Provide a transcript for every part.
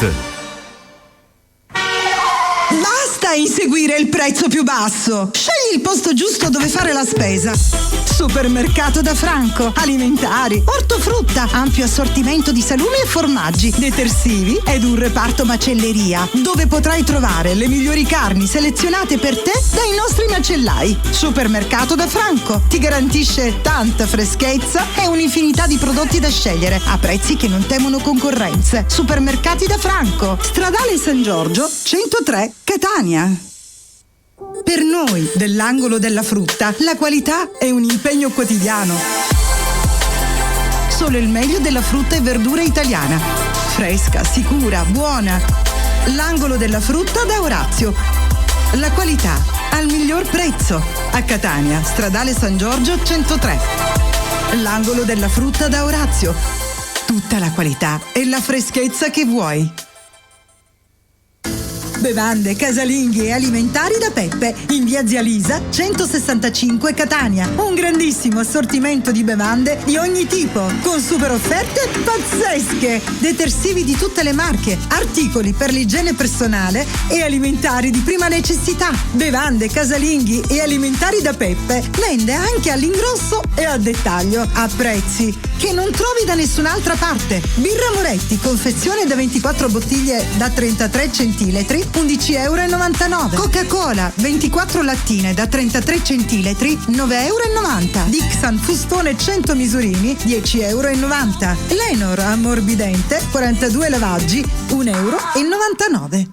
Supermercato.it. Basta inseguire il prezzo più basso. Scegli il posto giusto dove fare la spesa. Supermercato da Franco. Alimentari, ortofrutta, ampio assortimento di salumi e formaggi, detersivi ed un reparto macelleria, dove potrai trovare le migliori carni selezionate per te dai nostri macellai. Supermercato da Franco ti garantisce tanta freschezza e un'infinità di prodotti da scegliere a prezzi che non temono concorrenze. Supermercati da Franco. Stradale San Giorgio 103 Catania. Per noi dell'angolo della frutta, la qualità è un impegno quotidiano. Solo il meglio della frutta e verdura italiana. Fresca, sicura, buona. L'angolo della frutta da Orazio. La qualità al miglior prezzo. A Catania, Stradale San Giorgio 103. L'angolo della frutta da Orazio. Tutta la qualità e la freschezza che vuoi. Bevande, casalinghi e alimentari da Peppe, in via Zia Lisa 165 Catania. Un grandissimo assortimento di bevande di ogni tipo, con super offerte pazzesche. Detersivi di tutte le marche, articoli per l'igiene personale e alimentari di prima necessità. Bevande, casalinghi e alimentari da Peppe vende anche all'ingrosso e al dettaglio, a prezzi che non trovi da nessun'altra parte. Birra Moretti, confezione da 24 bottiglie da 33 centilitri, €11,99. Coca-Cola, 24 lattine da 33 centilitri, €9,90. Dixan, fustone 100 misurini, €10,90. Lenor, ammorbidente, 42 lavaggi, €1,99.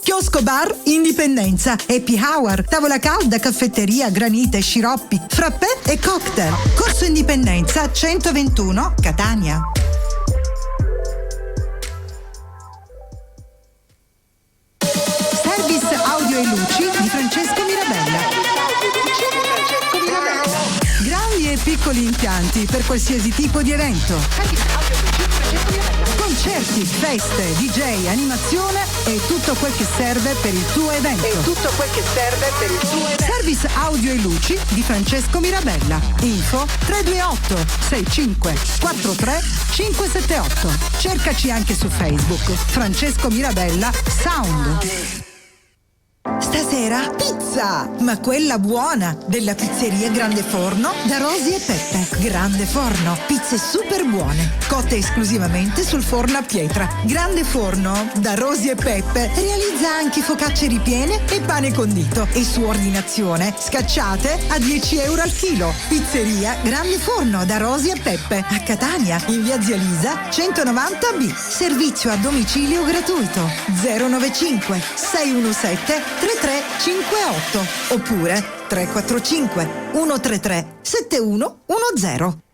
Chiosco Bar Indipendenza, happy hour, tavola calda, caffetteria, granite, sciroppi, frappè e cocktail. Corso Indipendenza 121 Catania. Service audio e luci di Francesco Mirabella. Grandi e piccoli impianti per qualsiasi tipo di evento. Concerti, feste, DJ, animazione e tutto quel che serve per il tuo evento. Service audio e luci di Francesco Mirabella. Info 328 65 43 578. Cercaci anche su Facebook. Francesco Mirabella Sound. Stasera pizza, ma quella buona, della pizzeria Grande Forno da Rosi e Peppe. Grande Forno, pizze super buone, cotte esclusivamente sul forno a pietra. Grande Forno da Rosi e Peppe realizza anche focacce ripiene e pane condito e su ordinazione scacciate a €10 al chilo. Pizzeria Grande Forno da Rosi e Peppe a Catania, in via Zia Lisa 190B. Servizio a domicilio gratuito 095 617 3358 oppure 345 133 7110.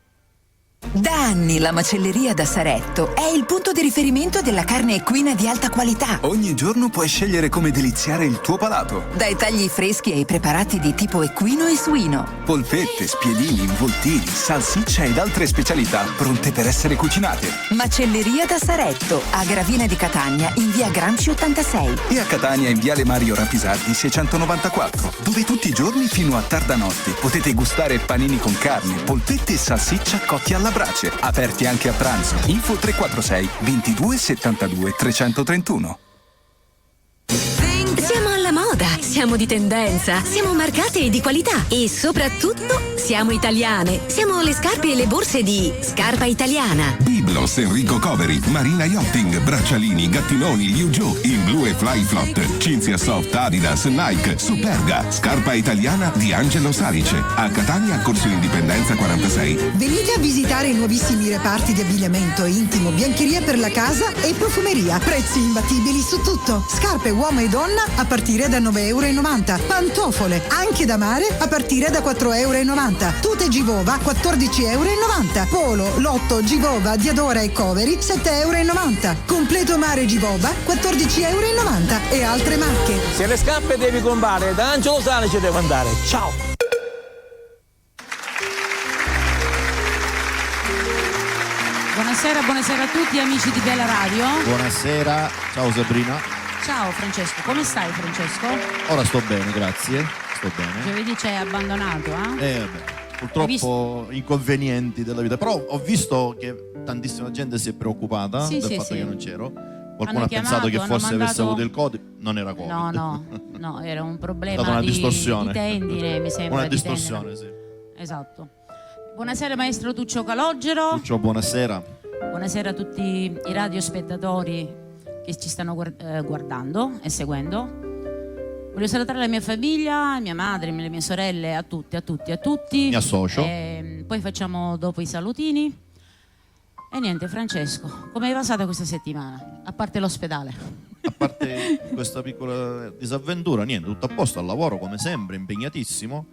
Da anni la macelleria da Saretto è il punto di riferimento della carne equina di alta qualità. Ogni giorno puoi scegliere come deliziare il tuo palato. Dai tagli freschi ai preparati di tipo equino e suino. Polpette, spiedini, involtini, salsiccia ed altre specialità pronte per essere cucinate. Macelleria da Saretto, a Gravina di Catania, in via Gramsci 86. E a Catania in viale Mario Rapisardi 694, dove tutti i giorni fino a tarda notte potete gustare panini con carne, polpette e salsiccia cotti alla brace. Aperti anche a pranzo. Info 346 22 72 331. Siamo alla moda, siamo di tendenza, siamo marcate e di qualità e soprattutto siamo italiane. Siamo le scarpe e le borse di Scarpa Italiana. Biblos, Enrico Coveri, Marina Yachting, Braccialini, Gattinoni, Liu Ju, In Blue e Fly Flot, Cinzia Soft, Adidas, Nike, Superga, Scarpa Italiana di Angelo Salice. A Catania, Corso Indipendenza 46. Venite a visitare i nuovissimi reparti di abbigliamento intimo, biancheria per la casa e profumeria. Prezzi imbattibili su tutto. Scarpe uomo e donna a partire da €9,90. Pantofole anche da mare a partire da €4,90. Tute Givova €14,90. Polo, Lotto, Givova, Diadora e Coveri €7,90. Completo mare Givova €14,90 e altre marche. Se le scarpe devi comprare da Angelo Salice devo andare. Ciao. Buonasera a tutti amici di Bella Radio. Buonasera, ciao Sabrina. Ciao Francesco, come stai Francesco? Ora sto bene, grazie. Sto bene. Giovedì ci hai abbandonato, eh? Vabbè. purtroppo inconvenienti della vita. Però ho visto che tantissima gente si è preoccupata del fatto che non c'ero. Qualcuno ha pensato che forse avesse avuto il Covid. Non era Covid. No, era un problema una di tendine, mi sembra. Una distorsione, sì. Esatto. Buonasera maestro Tuccio Calogero. Tuccio, buonasera. Buonasera a tutti i radiospettatori che ci stanno guardando e seguendo. Voglio salutare la mia famiglia, mia madre, le mie sorelle, a tutti. Mi associo. Poi facciamo dopo i salutini. E niente, Francesco, come è passata questa settimana? A parte l'ospedale. A parte questa piccola disavventura, niente, tutto a posto, al lavoro come sempre, impegnatissimo.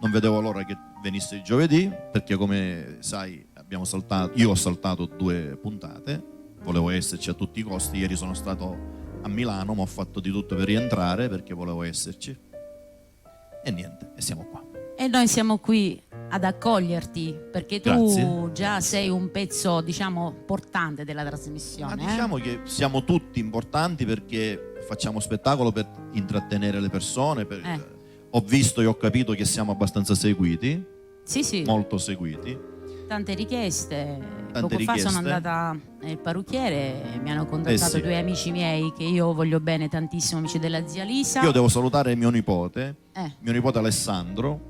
Non vedevo l'ora che venisse il giovedì, perché come sai io ho saltato 2 puntate, volevo esserci a tutti i costi. Ieri sono stato a Milano, ma ho fatto di tutto per rientrare perché volevo esserci. E niente, e siamo qua. E noi siamo qui ad accoglierti, perché tu già sei un pezzo, diciamo, portante della trasmissione. Ma diciamo che siamo tutti importanti perché facciamo spettacolo per intrattenere le persone. Ho visto e ho capito che siamo abbastanza seguiti. Sì. Molto seguiti. Tante richieste. Poco fa sono andata nel parrucchiere e mi hanno contattato 2 amici miei che io voglio bene tantissimo, amici della zia Lisa. Io devo salutare mio nipote Alessandro,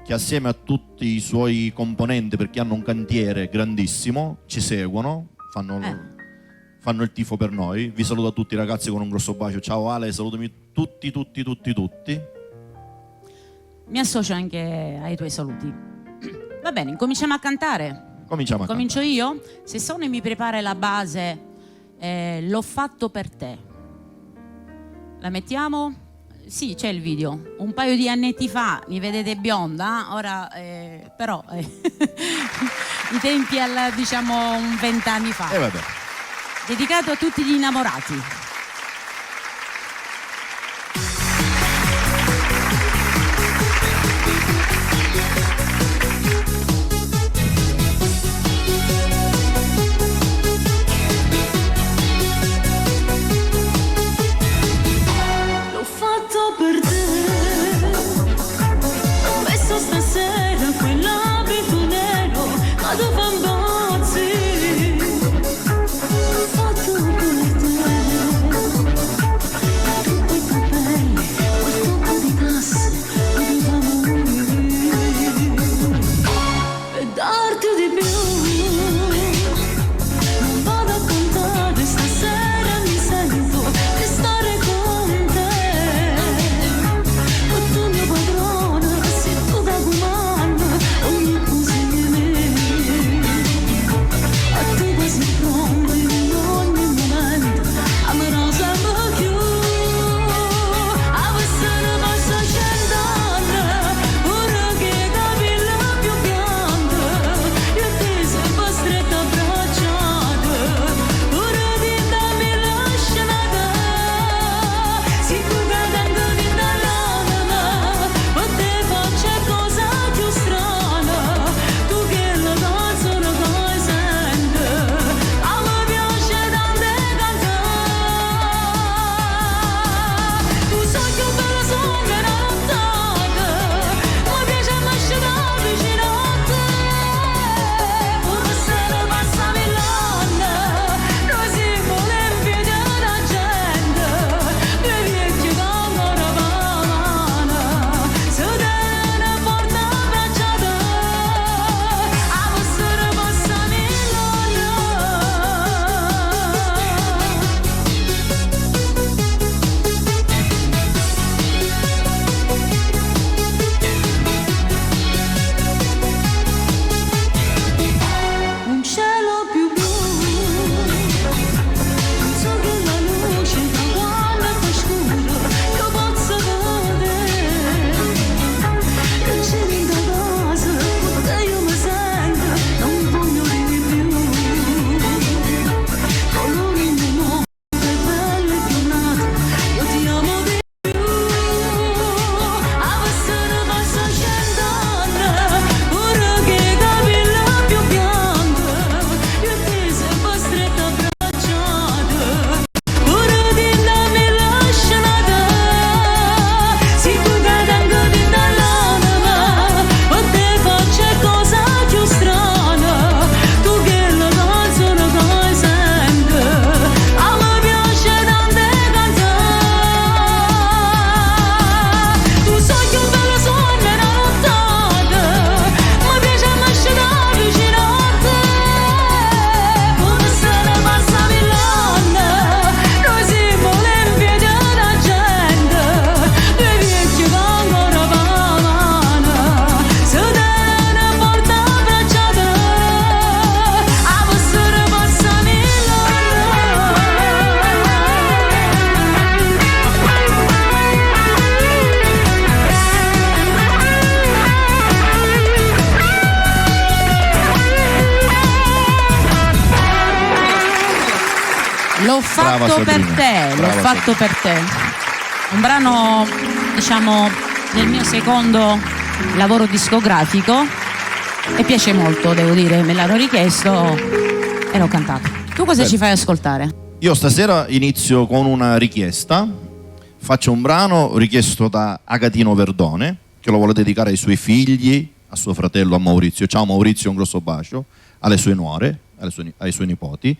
che assieme a tutti i suoi componenti, perché hanno un cantiere grandissimo, ci seguono, fanno il tifo per noi. Vi saluto a tutti ragazzi con un grosso bacio. Ciao Ale, salutami tutti. Mi associo anche ai tuoi saluti. Va bene, incominciamo a cantare. Comincio io? Se Sony mi prepara la base, l'ho fatto per te. La mettiamo? Sì, c'è il video. Un paio di annetti fa mi vedete bionda, ora però i tempi diciamo 20 anni fa. Vabbè. Dedicato a tutti gli innamorati. Stasera quell'abito nero ma dove andazzi? Fatto per te. L'ho fatto per te, l'ho fatto per te. Un brano, diciamo, del mio secondo lavoro discografico e piace molto, devo dire, me l'hanno richiesto e l'ho cantato. Tu cosa ci fai ascoltare? Io stasera inizio con una richiesta, faccio un brano richiesto da Agatino Verdone, che lo vuole dedicare ai suoi figli, a suo fratello, a Maurizio. Ciao Maurizio, un grosso bacio, alle sue nuore, ai suoi nipoti.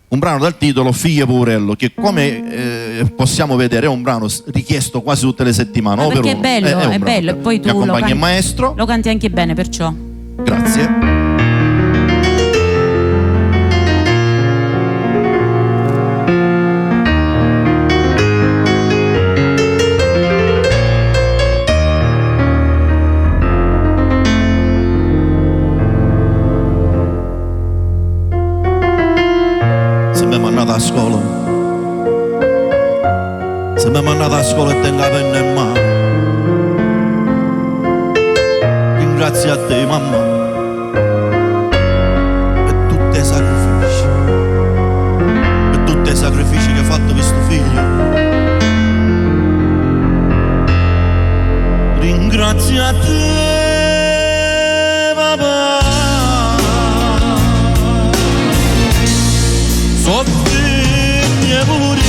Un brano dal titolo Figlie Poverello, che come possiamo vedere è un brano richiesto quasi tutte le settimane. Perché è bello, è bello. E poi tu mi accompagna il maestro. Lo canti anche bene, perciò. Grazie. A scuola, se mi mandata a scuola e tengo la penna in mano, ringrazio a te mamma per tutti i sacrifici che hai fatto per sto figlio. Ringrazio a te papà, pure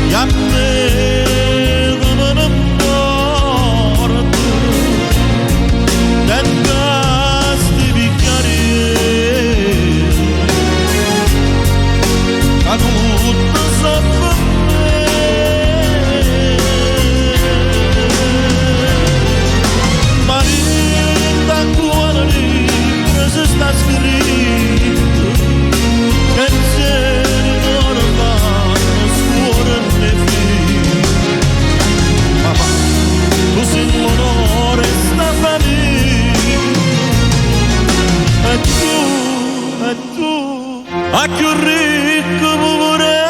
e a me come non morto tentasti picchiare a tutto sopra me, ma rinda ancora libro se sta scritto a più ricco poverello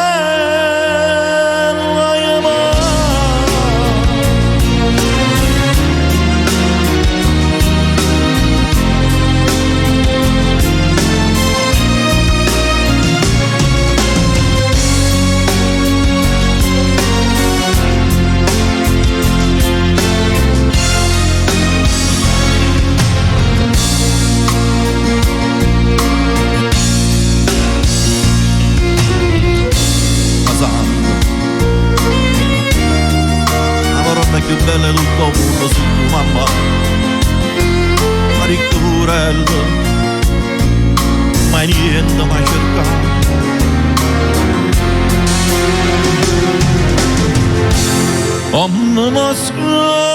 più bella di tutto il mondo, su mamma, ma ricco purello, mai niente mai cercato. Oh, ma sguarda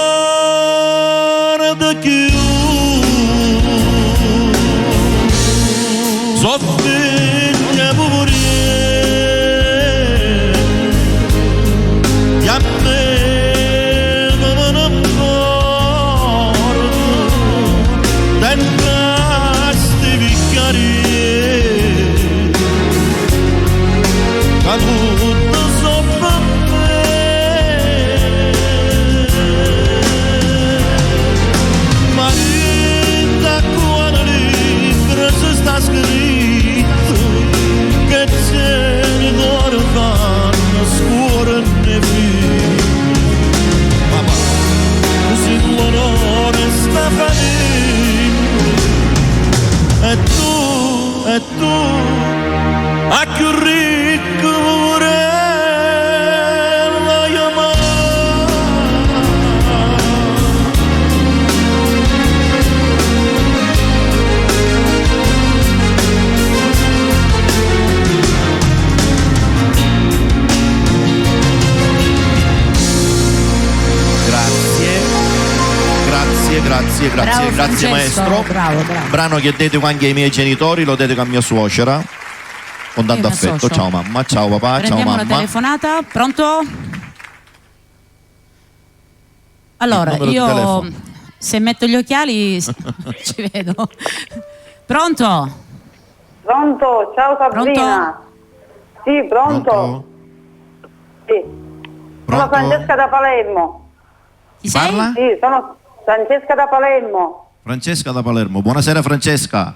più, so figlia pure, e a me tutto sopra me, ma rinda qua libro se sta scritto che genitori fanno scuola ne figli, mamma così l'onore sta finendo e tu a più ricco purello Grazie maestro. Bravo. Brano che dedico anche ai miei genitori, lo dedico a mia suocera con tanto affetto. Ciao mamma, ciao papà, ciao mamma. Prendiamo la telefonata, pronto? Allora, io se metto gli occhiali ci vedo. Pronto? Pronto, ciao Sabrina. Pronto? Sì, pronto? Sì. Pronto? Sono Francesca da Palermo. Chi sei? Parla? Sì, sono Francesca da Palermo. Francesca da Palermo. Buonasera Francesca.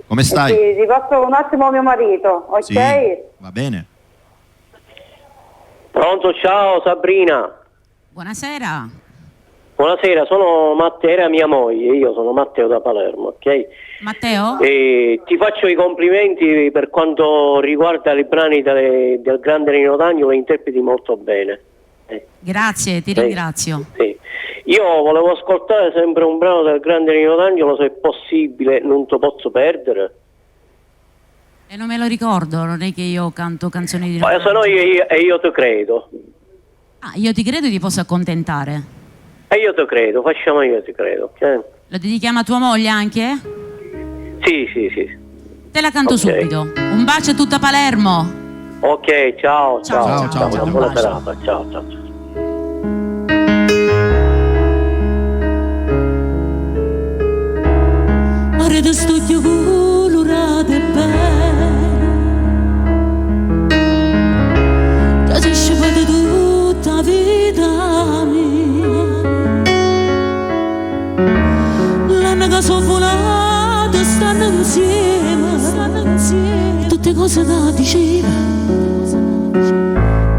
Come stai? Ti passo un attimo mio marito, ok? Sì, va bene. Pronto, ciao Sabrina. Buonasera. Buonasera, sono Matteo, era mia moglie, io sono Matteo da Palermo, ok? Matteo? E ti faccio i complimenti per quanto riguarda i brani del grande Nino D'Angelo, li interpreti molto bene. Grazie, ti ringrazio. Sì. Io volevo ascoltare sempre un brano del grande Nino D'Angelo, se è possibile, non te posso perdere. E non me lo ricordo, non è che io canto canzoni di... Se no io te credo. Ah, io ti credo e ti posso accontentare. E io te credo, facciamo io ti credo, ok? Lo dedichiamo a tua moglie anche? Sì. Te la canto subito. Un bacio a tutta Palermo. Ok, ciao. Ciao, Buona serata, ciao. Mare di studio colorate e belle, che ci sciupate tutta la vita mia. L'anno che sono volato stanno insieme, tutte cose da diceva,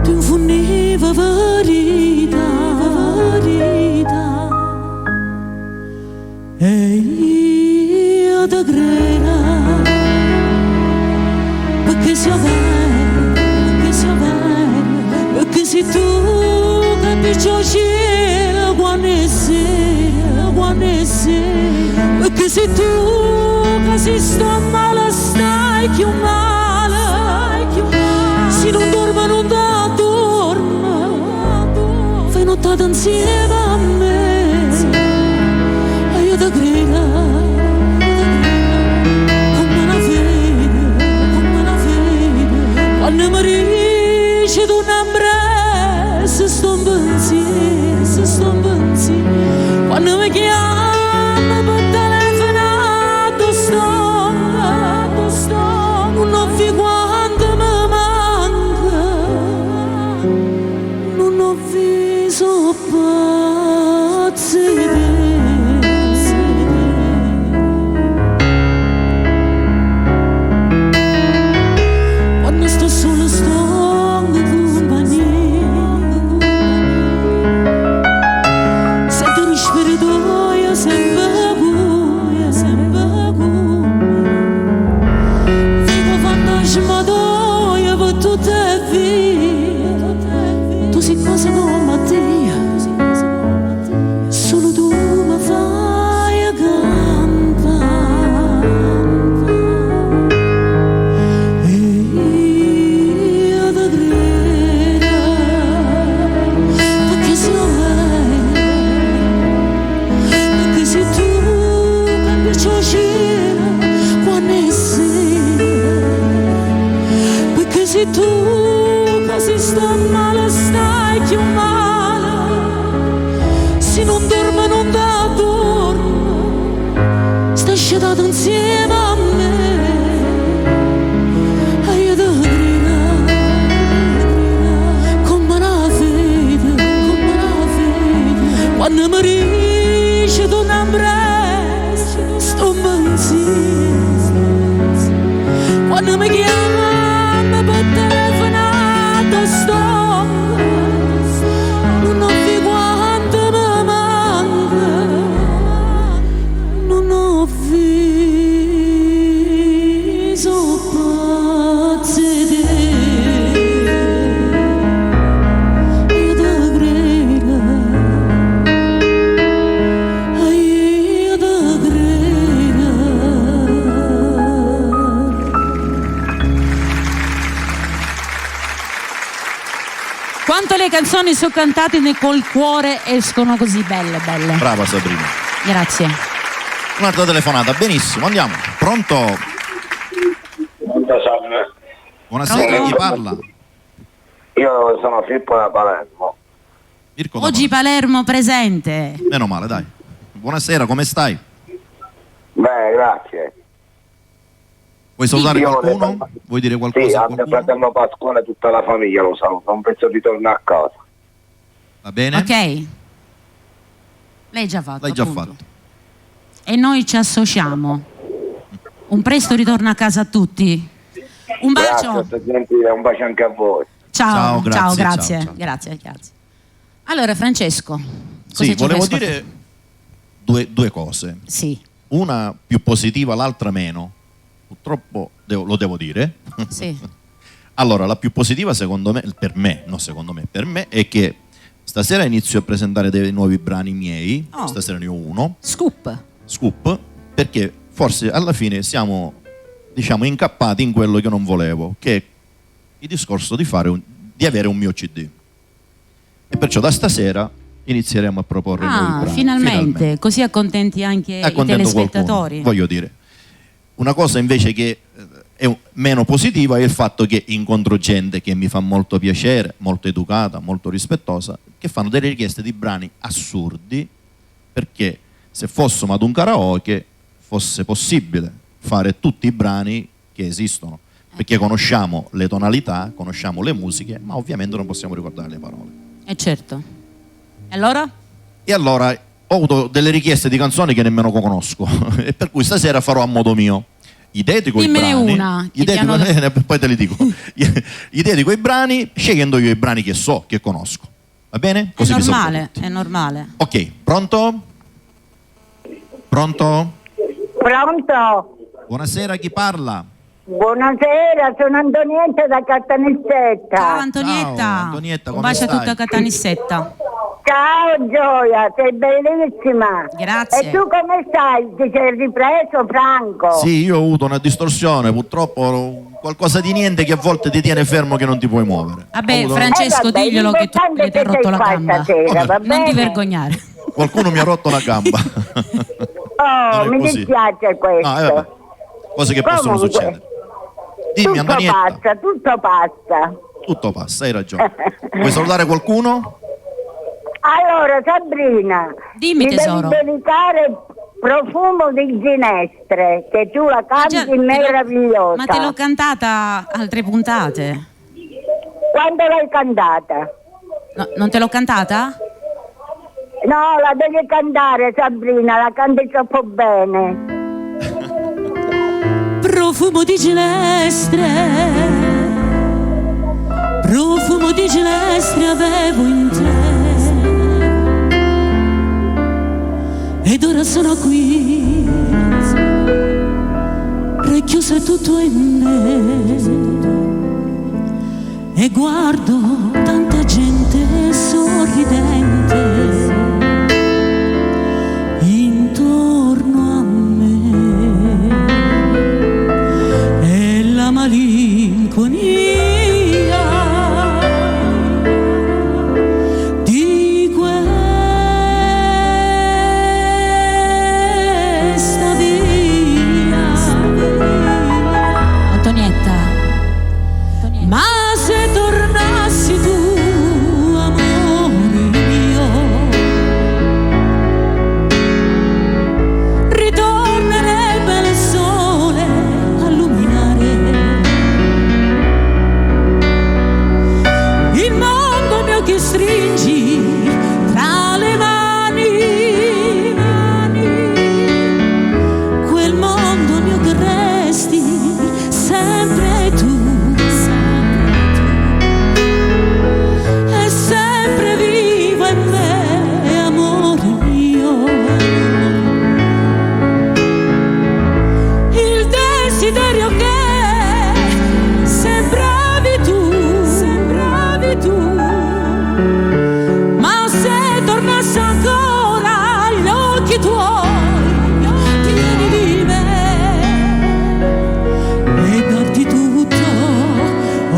tu infondiva verità. E io te credo, perché sia vero, perché sei tu che piccio cielo quando è sera, perché sei tu che se sto male stai più male, se non dormo non da dormo, fai nottata insieme a me. E io te credo, come una fede, quando mi dici tu non se sto in pensiero, quando mi chiami per telefonato sto, non ho visto quanto mi manca, non ho visto pazzi di te. Quando sto solo sto in compagnia, sento lo spiritoio sempre come, vivo fantasmatoio per tutte le vite, tu sei cosa come Mattia, solo tu mi fai cantare. E io te credo, perché sei vero, perché sei tu che mi cielo quando è sera, perché sei tu che se sto male stai più male, se non dormo non da dormo, stai scedato insieme a me. E io te credo, come una fede, quando mi dici tu non sto in pensiero, quando mi chiami per telefonato sto, non ho visto quanto mi manca, non ho visto pazzi di te. Io te credo, io te credo. Quanto le canzoni sono cantate col cuore escono così belle. Brava Sabrina. Grazie. Un'altra telefonata, benissimo, andiamo. Pronto? Buonasera, Pronto? chi parla? Io sono Filippo da Palermo. Mirko da Oggi Palermo presente. Meno male, dai. Buonasera, come stai? Beh, grazie. Vuoi salutare Io qualcuno? Vuoi dire Sì, qualcosa a anche qualcuno? fratello Pasquale e tutta la famiglia lo saluto. Un pezzo di torno a casa. Va bene? Ok. L'hai già fatto. L'hai già appunto. fatto. E noi ci associamo. Un presto ritorno a casa a tutti. Un bacio. Grazie, gentile, un bacio anche a voi. Ciao, grazie. grazie. Allora, Francesco, Sì, volevo fai dire due cose. Sì. Una più positiva, l'altra meno. Purtroppo lo devo dire. Sì. Allora, la più positiva per me, è che stasera inizio a presentare dei nuovi brani miei. Stasera ne ho uno. Scoop, perché forse alla fine siamo, diciamo, incappati in quello che non volevo, che è il discorso di avere un mio CD. E perciò da stasera inizieremo a proporre nuovi brani. Finalmente, così accontenti anche i telespettatori. Qualcuno, voglio dire. Una cosa invece che è meno positiva è il fatto che incontro gente che mi fa molto piacere, molto educata, molto rispettosa, che fanno delle richieste di brani assurdi, perché se fossimo ad un karaoke fosse possibile fare tutti i brani che esistono, perché conosciamo le tonalità, conosciamo le musiche, ma ovviamente non possiamo ricordare le parole. Certo. E allora? E allora ho avuto delle richieste di canzoni che nemmeno conosco e per cui stasera farò a modo mio. Gli dedico i brani. Poi te li dico. Gli dedico i brani scegliendo io i brani che so, che conosco. Va bene? Così È normale. Ok, pronto? Pronto? Pronto? Buonasera, chi parla? Buonasera, sono Antonietta da Catanissetta. Ciao Antonietta. Ciao, Antonietta, Un come bacio a stai? tutta Catanissetta. Ciao Gioia, sei bellissima. Grazie. E tu come stai? Ti sei ripreso, Franco? Sì, io ho avuto una distorsione, purtroppo qualcosa di niente che a volte ti tiene fermo, che non ti puoi muovere. Vabbè, Francesco, diglielo che tu ti hai rotto la gamba. Stasera, Non ti vergognare. Qualcuno mi ha rotto la gamba. Oh, mi così. dispiace questo. Vabbè. Cose che possono Comunque, succedere. Dimmi, tutto Antonietta. passa, tutto passa. Tutto passa, hai ragione. Vuoi salutare qualcuno? Allora, Sabrina, Dimmi, mi tesoro. devi dedicare Profumo di Ginestre, che tu la canti meravigliosa. Ma te l'ho cantata altre puntate. Quando l'hai cantata? No, non te l'ho cantata? No, la devi cantare, Sabrina, la canti troppo bene. Profumo di ginestre, profumo di ginestre avevo in te, ed ora sono qui, richiuso tutto in me, e guardo tanta gente sorridente intorno a me, e la malinconia di questa via. Antonietta. Ma se tornassi tu, amore mio, ritornerebbe il sole a illuminare il mondo mio che stringi tra le mani, quel mondo mio che resti sempre tu. È sempre vivo in me, amore mio, il desiderio che sembravi tu, ma se tornasse ancora gli occhi tuoi pieni di me, e darti tutto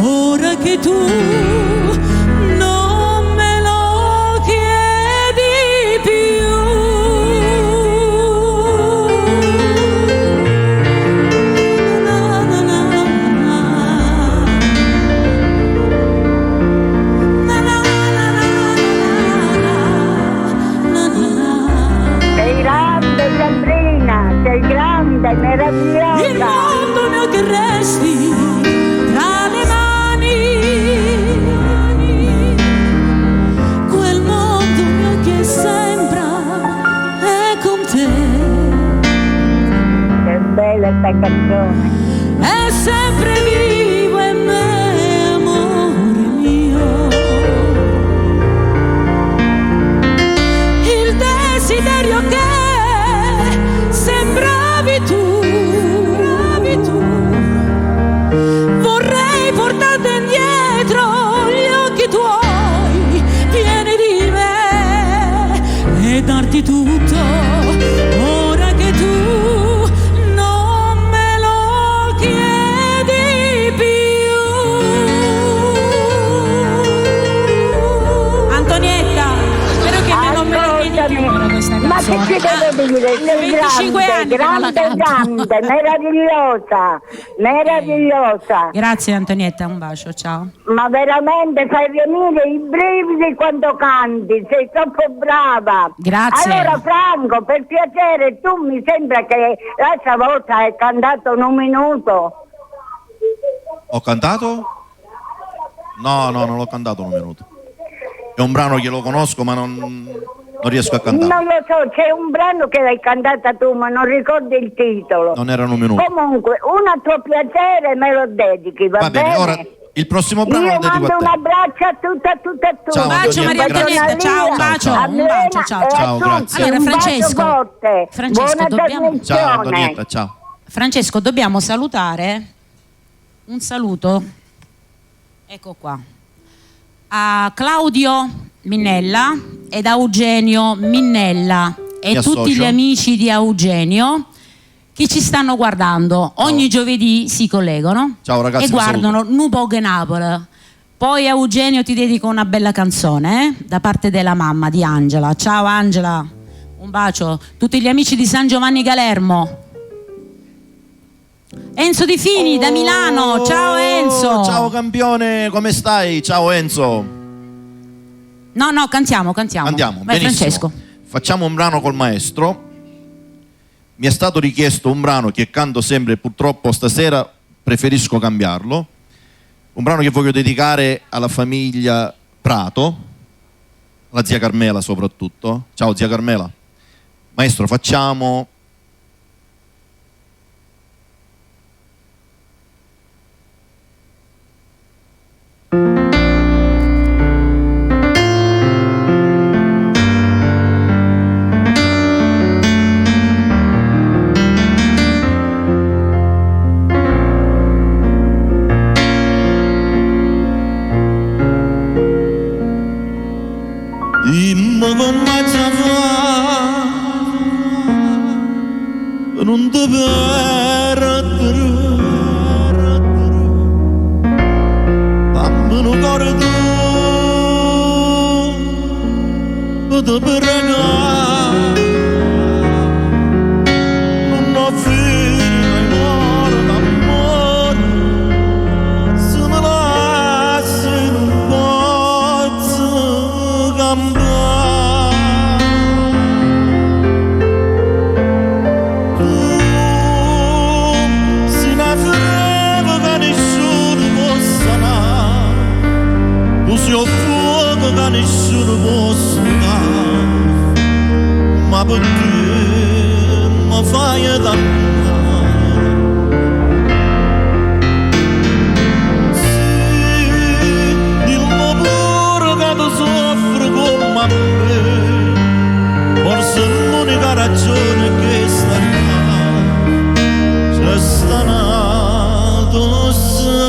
ora che tu non me lo chiedi più. Na, na, na, na, na. Na, na, na, na, na, na. Sei grande, Sabrina, sei grande, Il meravigliosa. mondo mio che resti tra le mani, quel mondo mio che sembra è con te. Che bella questa canzone. È sempre vivo in me, amore mio, il desiderio che sembravi tu. Vorrei portarti indietro gli occhi tuoi pieni di me e darti tutto ora che tu non me lo chiedi più. Antonietta, spero che non me lo chiedi più questa canzone. Ma che ci devo dire? 25 anni grande, meravigliosa. Grazie Antonietta, un bacio, ciao. Ma veramente fai venire i brividi quando canti, sei troppo brava. Grazie. Allora Franco, per piacere, tu mi sembra che l'altra volta hai cantato in 1 minuto. Ho cantato? No, non l'ho cantato 1 minuto. È un brano che lo conosco ma non riesco a cantare. Non lo so, c'è un brano che l'hai cantata tu, ma non ricordo il titolo. Non era 1 minuto. Comunque, un a tuo piacere me lo dedichi, va bene? Ora il prossimo brano io lo dedico mando a te. un abbraccio a tutte. Ciao, Un bacio Maria Antonietta, ciao, un bacio, ciao. Ciao, grazie. Allora Francesco, Buona dobbiamo... Ciao Antonietta, ciao. Francesco, dobbiamo salutare, un saluto, ecco qua, a Claudio Minnella ed a Eugenio Minnella e tutti gli amici di Eugenio che ci stanno guardando. Ogni giovedì si collegano. Ciao ragazzi, e guardano Nubog Napoli. Poi Eugenio ti dedico una bella canzone da parte della mamma di Angela. Ciao Angela, un bacio. Tutti gli amici di San Giovanni Galermo. Enzo Di Fini da Milano, ciao Enzo. Ciao campione, come stai? Ciao Enzo. No, cantiamo. Andiamo, vai benissimo. Francesco. Facciamo un brano col maestro. Mi è stato richiesto un brano che canto sempre, purtroppo stasera preferisco cambiarlo. Un brano che voglio dedicare alla famiglia Prato, alla zia Carmela soprattutto. Ciao zia Carmela. Maestro, facciamo... Dimmi come ci fa non ti perdere, dammi un cuore tu ti pregare, non ho figli amore d'amore, se me lasci non posso cambiare. Io fuoco che nessuno può sfogare, ma perché mi fai dannare? Sì, dillo pure che tu soffri come me, forse l'unica ragione che sta là, c'è stanato saggio.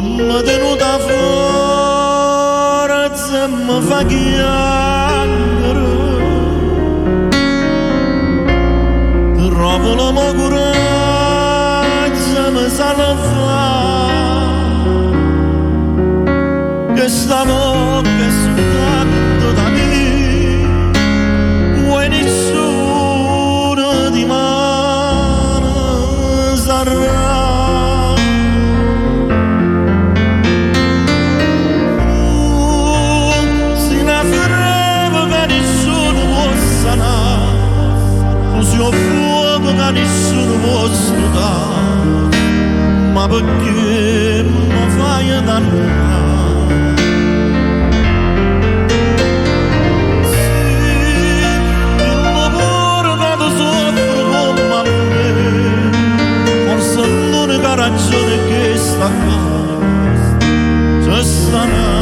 Mi tenuta forza e mi fa chiamare, trovo la mia coraggio mi salva, che sta bocca è soltanto da me, vuoi nessuno di mano sarà. Io fuoco che nessuno può sfruttare, ma perché mi fai da noi. Ragione che sta qua c'è stanato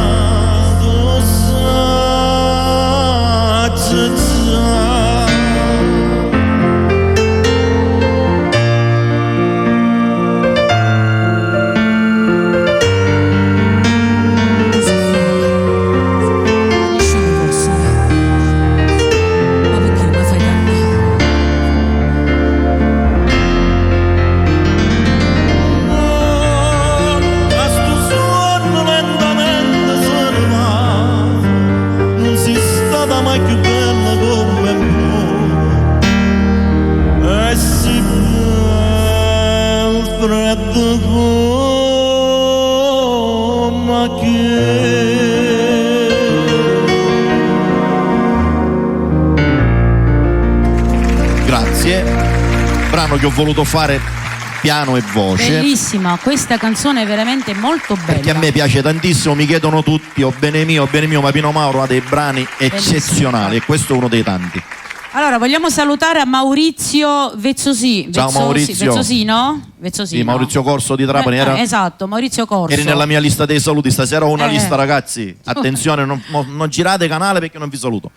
Grazie, brano che ho voluto fare piano e voce. Bellissima, questa canzone è veramente molto bella. Perché a me piace tantissimo, mi chiedono tutti, o bene mio, ma Pino Mauro ha dei brani eccezionali e questo è uno dei tanti. Allora, vogliamo salutare a Maurizio Vezzosi. Ciao Maurizio. Vezzosino? Vezzosino. Sì, Maurizio Corso di Trapani. Esatto, Maurizio Corso. Eri nella mia lista dei saluti, stasera ho una lista, ragazzi. Attenzione, non girate canale perché non vi saluto.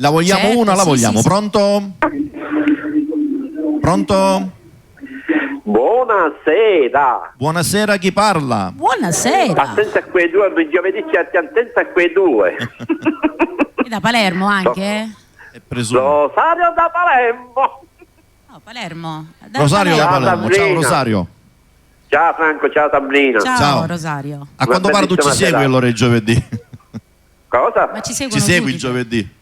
La vogliamo, certo, una, la vogliamo. Sì. Pronto? Pronto? Buonasera. Buonasera, chi parla? Buonasera. Attenta a quei due, giovedì c'è attenta a quei due. E da Palermo anche? Rosario da Palermo. No, Palermo. Rosario da Palermo. Ciao Rosario. Ciao Franco, ciao Sabrina. Ciao Rosario. A quanto pare tu ci segui allora il giovedì? Cosa? Ma ci segui il giovedì?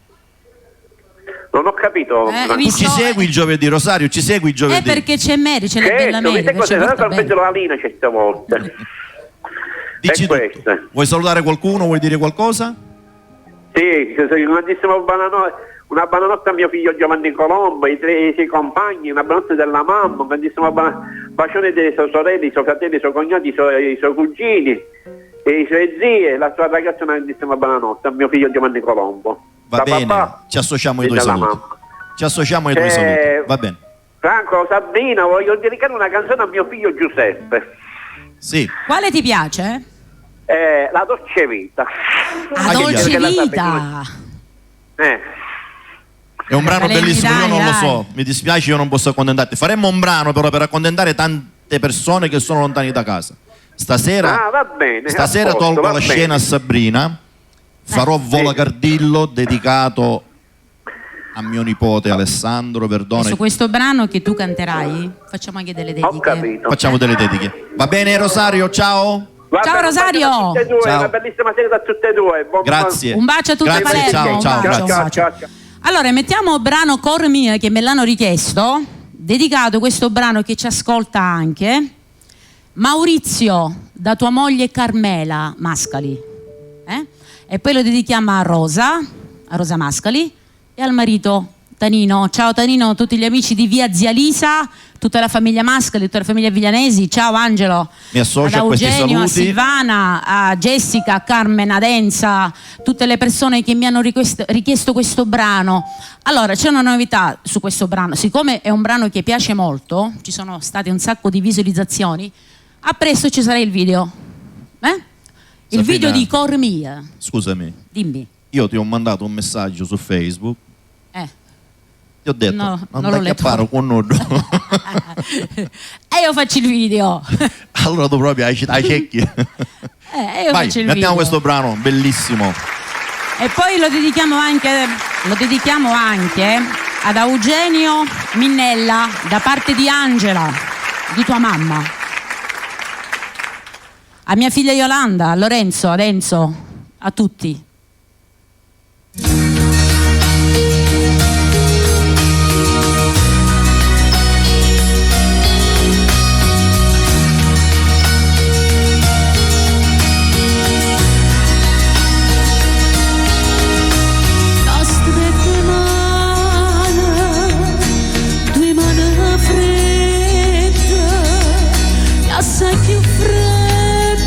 Non ho capito. Tu ci segui il giovedì, Rosario? Ci segui il giovedì? Perché c'è Mary, c'è la bella Mary. La linea certe volte. Dici tutto. Vuoi salutare qualcuno? Vuoi dire qualcosa? Sì, una buonanotte a mio figlio Giovanni Colombo, i suoi compagni, una buonanotte della mamma, un grandissimo bacione dei suoi sorelle, i suoi fratelli, i suoi cognati, i suoi cugini, e i suoi zie, la sua ragazza, una grandissima buonanotte a mio figlio Giovanni Colombo. Va bene, papà, ci associamo ai tuoi saluti. Mamma. Ci associamo ai tuoi saluti. Va bene. Franco, Sabrina, voglio dedicare una canzone a mio figlio Giuseppe. Sì. Quale ti piace? La dolce vita. La dolce vita. È un brano bellissimo, io non lo so, mi dispiace, io non posso accontentarti. Faremmo un brano però per accontentare tante persone che sono lontani da casa. Stasera, va bene, stasera tolgo la scena a Sabrina, farò Vola Cardillo dedicato a mio nipote Alessandro, perdona. Su questo brano che tu canterai facciamo anche delle dediche. Ho capito. Facciamo delle dediche. Va bene Rosario, ciao. Ciao Rosario. Ciao. Una bellissima sera da tutte e due. Grazie. Un bacio a tutti a Palermo. Ciao. Allora, mettiamo brano Cor Mia che me l'hanno richiesto, dedicato questo brano che ci ascolta anche Maurizio, da tua moglie Carmela Mascali. E poi lo dedichiamo a Rosa Mascali e al marito Tanino. Ciao Tanino, tutti gli amici di via Zia Lisa, tutta la famiglia Mascali, tutta la famiglia Viglianesi. Ciao Angelo. Mi associo a questi Eugenio, saluti. A Silvana, a Jessica, a Carmen, a Denza, tutte le persone che mi hanno richiesto questo brano. Allora, c'è una novità su questo brano. Siccome è un brano che piace molto, ci sono state un sacco di visualizzazioni, a presto ci sarà il video. Il video di Cor Mia. Scusami. Dimmi. Io ti ho mandato un messaggio su Facebook. Ti ho detto, non non l'ho ti letto. apparo con nudo. E io faccio il video. Allora tu proprio hai cecchi. Io Vai, faccio il mettiamo video. questo brano, bellissimo. E poi lo dedichiamo anche ad Eugenio Minnella da parte di Angela, di tua mamma. A mia figlia Yolanda, a Lorenzo, ad Enzo, a tutti. Assai più fredda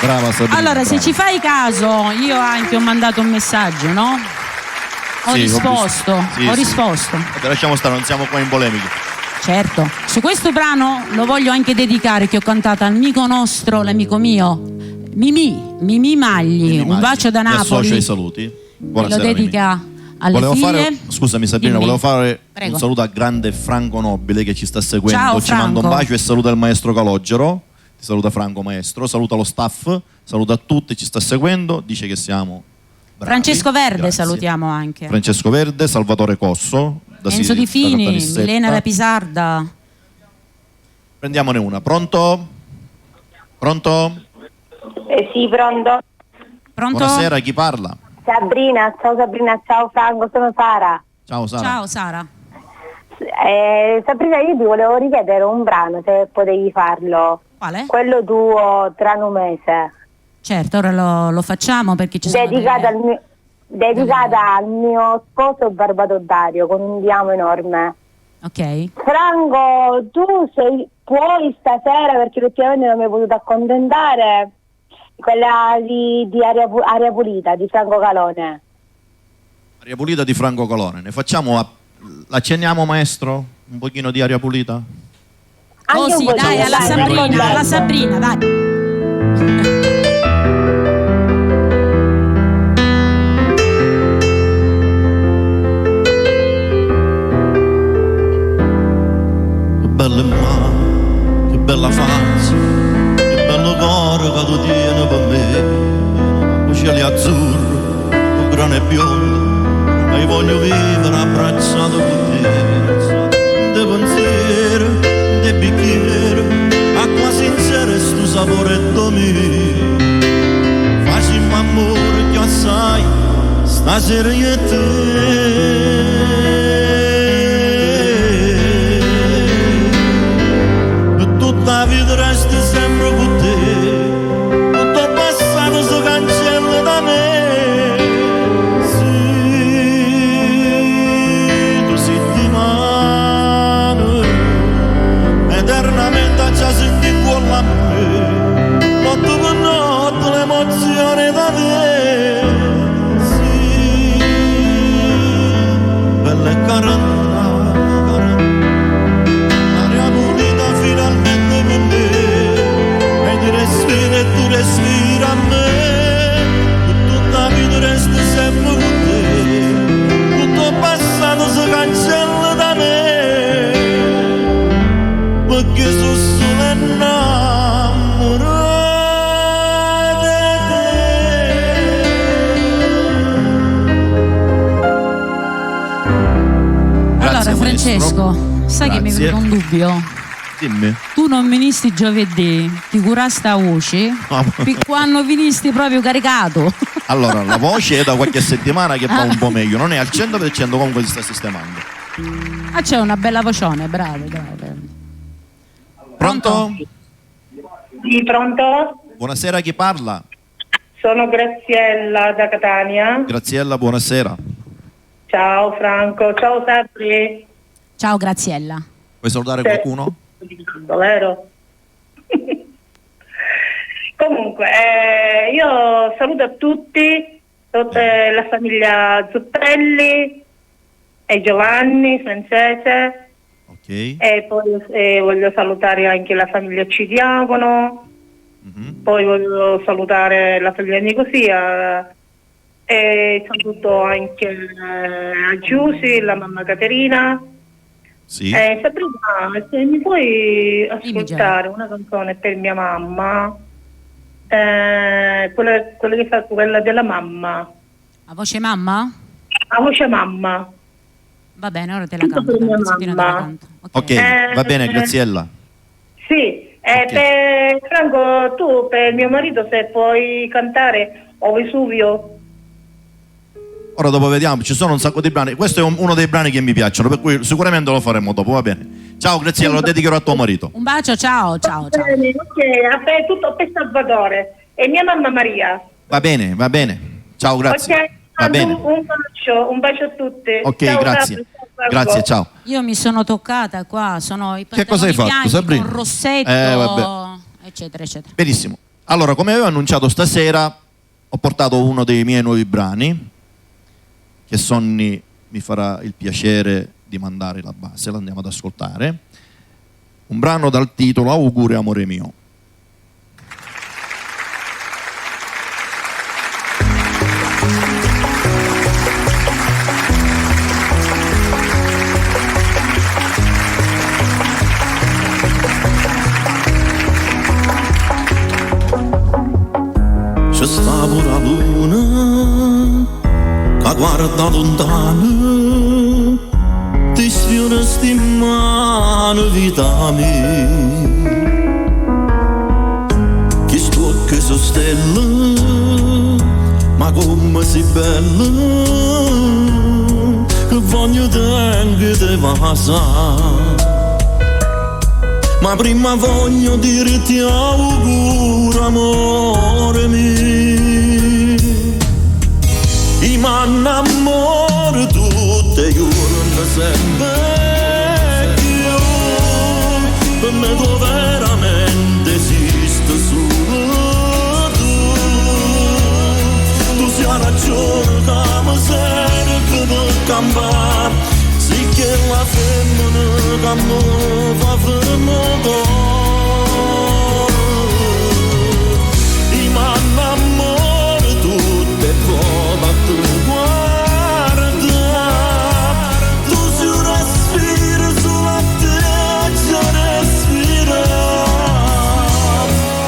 Brava Sabrina. Allora, se brava. ci fai caso, io anche ho mandato un messaggio, no? Ho Sì, risposto, Sì, ho sì. risposto. Vabbè, lasciamo stare, non siamo qua in polemiche. Certo. Su questo brano lo voglio anche dedicare, che ho cantato al amico nostro, l'amico mio, Mimì Magli. Un bacio da Mi associo Napoli. ai saluti. Lo Buonasera, dedica alle Volevo figlie. fare, scusami Sabrina, Dimmi. volevo fare Prego. un saluto a grande Franco Nobile che ci sta seguendo. Ciao, Ci manda un Franco. bacio e saluta il maestro Calogero. Ti saluta Franco maestro, saluta lo staff, saluta a tutti, ci sta seguendo, dice che siamo bravi. Francesco Verde Grazie. salutiamo anche. Francesco Verde, Salvatore Cosso, Enzo Di Fini, da Caltanissetta. Milena da Pisarda. Prendiamone una. Pronto? Pronto? Sì, pronto? Pronto? Buonasera, chi parla? Sabrina, ciao Franco, sono Sara. Ciao Sara. Ciao Sara. Sabrina, io ti volevo richiedere un brano, se potevi farlo. Quale? Quello tuo, Tranumese. Certo, ora lo facciamo perché ci sono Dedicata al mio sposo Barbato Dario, con un diamo enorme. Ok. Franco, tu puoi stasera, perché ultimamente non mi hai potuto accontentare, quella di Aria Pulita, di Franco Calone. Aria pulita di Franco Colone. Ne facciamo, l'accenniamo maestro? Un pochino di aria pulita? Oh sì, dai, alla Sabrina, dai. Che bella mano, che bella faccia, che bello cuore che tu tieni per me. Con cieli azzurri, con grane bionde, e voglio vivere abbracciato con te. De pensiero, de bicchiere, acqua sincera e sto sapore mio. Facciamo amore che assai, stasera io e te. Tutta vita resti sempre con te, tutto il passato si cancella da me. Sì, tu sei di mano, eternamente ci senti con la me, notte per notte l'emozione da te. Sì, bella e caranta. Tu respira a me, tutta la vita resta sempre con te, tutto il passato si cancella da me, perché sono solo innamorato di te. Allora Francesco, sai che mi è venuto un dubbio? Dimmi. Tu non venisti giovedì, ti curasti a voce, quando venisti proprio caricato. Allora, la voce è da qualche settimana che va un po' meglio, non è al 100%, comunque si sta sistemando. Ah, c'è una bella vocione, bravo. Pronto? Sì, pronto? Buonasera, chi parla? Sono Graziella da Catania. Graziella, buonasera. Ciao Franco, ciao Sabri. Ciao Graziella. Vuoi salutare qualcuno? Vero? Comunque, io saluto a tutti, tutta la famiglia Zuppelli e Giovanni, Francese, e poi voglio salutare anche la famiglia Cidiacono, poi voglio salutare la famiglia Nicosia e saluto anche a Giussi, la mamma Caterina. Sì. Sabrina, se mi puoi ascoltare una canzone per mia mamma, quella che fa quella della mamma. A voce mamma? A voce mamma. Va bene, ora te la canto. Dai, pezzettino te la canto. Ok, va bene, Graziella. Sì, per Franco, tu per mio marito se puoi cantare O Vesuvio. Ora dopo vediamo, ci sono un sacco di brani. Questo è uno dei brani che mi piacciono, per cui sicuramente lo faremo dopo, va bene. Ciao Graziella, lo dedicherò a tuo marito. Un bacio, ciao. Ok, tutto per Salvatore e mia mamma Maria. Va bene. Ciao, grazie. Ok, Va bene. un bacio a tutti. Ok, Ciao, grazie. Franco. Grazie, ciao. Io mi sono toccata qua, sono i Che cosa hai pantaloni fatto, bianchi Sabrina? con rossetto, Vabbè. eccetera. Benissimo. Allora, come avevo annunciato stasera, ho portato uno dei miei nuovi brani, che Sonny mi farà il piacere di mandare la base, l'andiamo ad ascoltare. Un brano dal titolo Auguri amore mio. C'è sta pure la luna che guarda lontano, ti sfiora sti mano vita mia, che sto che so stelle, ma come si bella, che voglio tenere te passa. Ma prima voglio dirti auguri amore mio, i m'annamoro tutte i giorni sempre io, per me tu veramente esiste solo tu sei la ragione che mi serve per campare, sì che la femmina che mi fa fermo cuore, i m'annamoro tutte e poi tu guarda, tu si respira sulla terra, respira,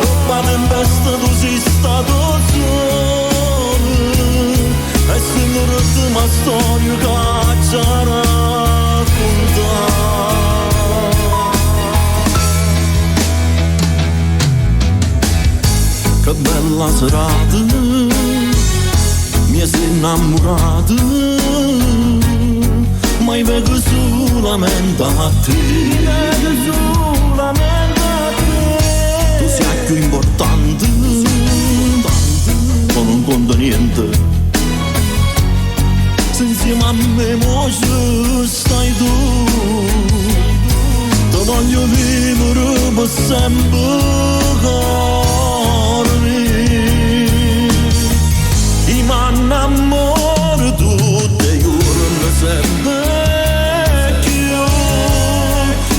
roba tempesta tu sei stato solo, e se non resta una storia che ci racconta. Che bella serata, mi sei innamorata, ma io vedo solamente a te, tu sei più importante, ma non conta niente, se insieme a me mo ci stai tu, ti voglio vivere per sempre. I m'annamoro tutte i giorni sempre io,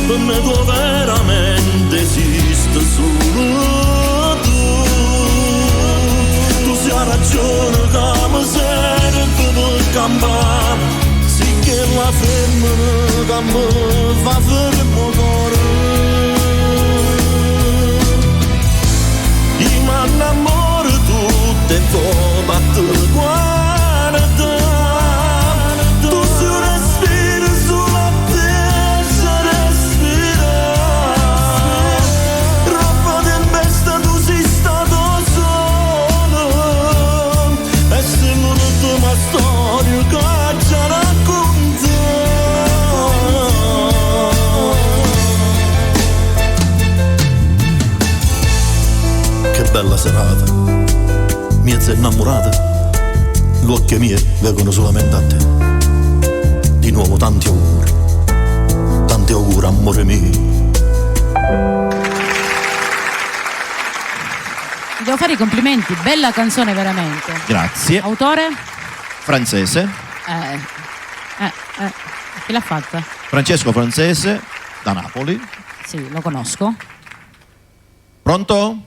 per me tu veramente esiste solo tu sei la ragione che mi serve per campare, sì che la femmina che mi fa fermo cuore. I m'annamoro tutte e poi tu guarda, tu si respira sulla terra, respira, roba tempesta tu sei stato solo, e se l'ultima storia che ci racconta. Che bella serata, mia sei innamorata, gli occhi miei vedono solamente a te. Di nuovo tanti auguri amore mio. Ti devo fare i complimenti, bella canzone veramente. Grazie. Autore? Francese. Chi l'ha fatta? Francesco Francese, da Napoli. Sì, lo conosco. Pronto?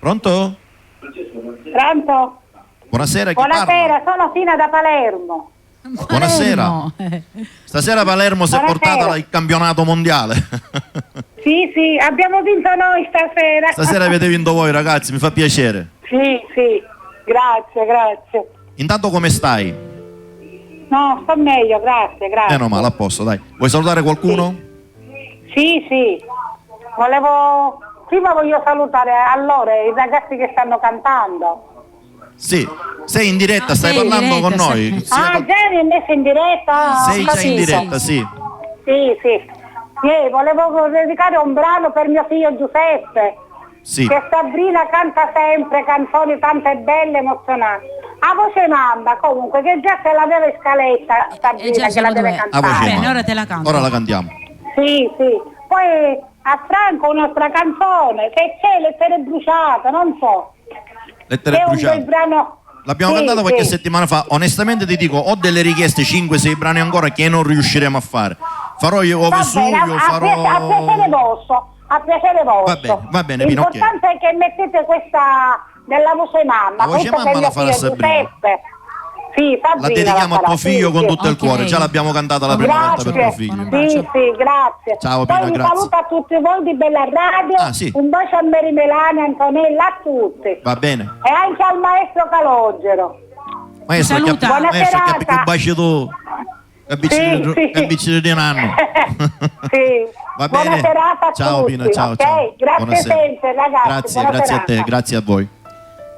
Pronto? Pronto? Buonasera, chi Buonasera, sono Sina da Palermo. parla? Buonasera. Stasera Palermo si è portata il campionato mondiale. Sì, sì, abbiamo vinto noi stasera. Stasera avete vinto voi ragazzi, mi fa piacere. Sì, sì, grazie. Intanto come stai? No, sto meglio, grazie. Meno male, a posto, dai. Vuoi salutare qualcuno? Sì. Prima voglio salutare allora i ragazzi che stanno cantando. Sì, sei in diretta, stai parlando con noi. Già mi hai messo in diretta? Sei già in diretta, sì. Sì. Volevo dedicare un brano per mio figlio Giuseppe. Sì. Che Sabrina canta sempre canzoni tante belle, emozionanti. A voce mamma, comunque, che già se l'aveva in scaletta Sabrina, che la deve cantare. A voce Bene, mamma. ora te la canto. Ora la cantiamo. Sì. Poi a Franco un'altra canzone, se c'è Lettere bruciate, non so. Lettere è bruciate. un bel brano. L'abbiamo cantata qualche settimana fa. Onestamente ti dico, ho delle richieste, 5-6 brani ancora che non riusciremo a fare. Farò io Vesuvio, farò... A piacere vostro, a piacere vostro. Va bene, Pino, ok. L'importante è che mettete questa della voce mamma. La voce mamma la farà Sabrina. Sì, La dedichiamo a tuo figlio con tutto il cuore. Già l'abbiamo cantata la prima volta per tuo figlio. Sì, grazie. Ciao Poi Pina, vi grazie. saluto a tutti voi di Bella Radio. Sì. Un bacio a Mary Melania, Antonella, a tutti. Va bene. E anche al maestro Calogero. Maestro, che baci tu. Che di un anno. Sì. Va Buona bene. serata a Ciao tutti. Pina, ciao. Ok? Ciao. Grazie Buonasera. sempre, ragazzi. Grazie, Buona grazie a serata. te, grazie a voi.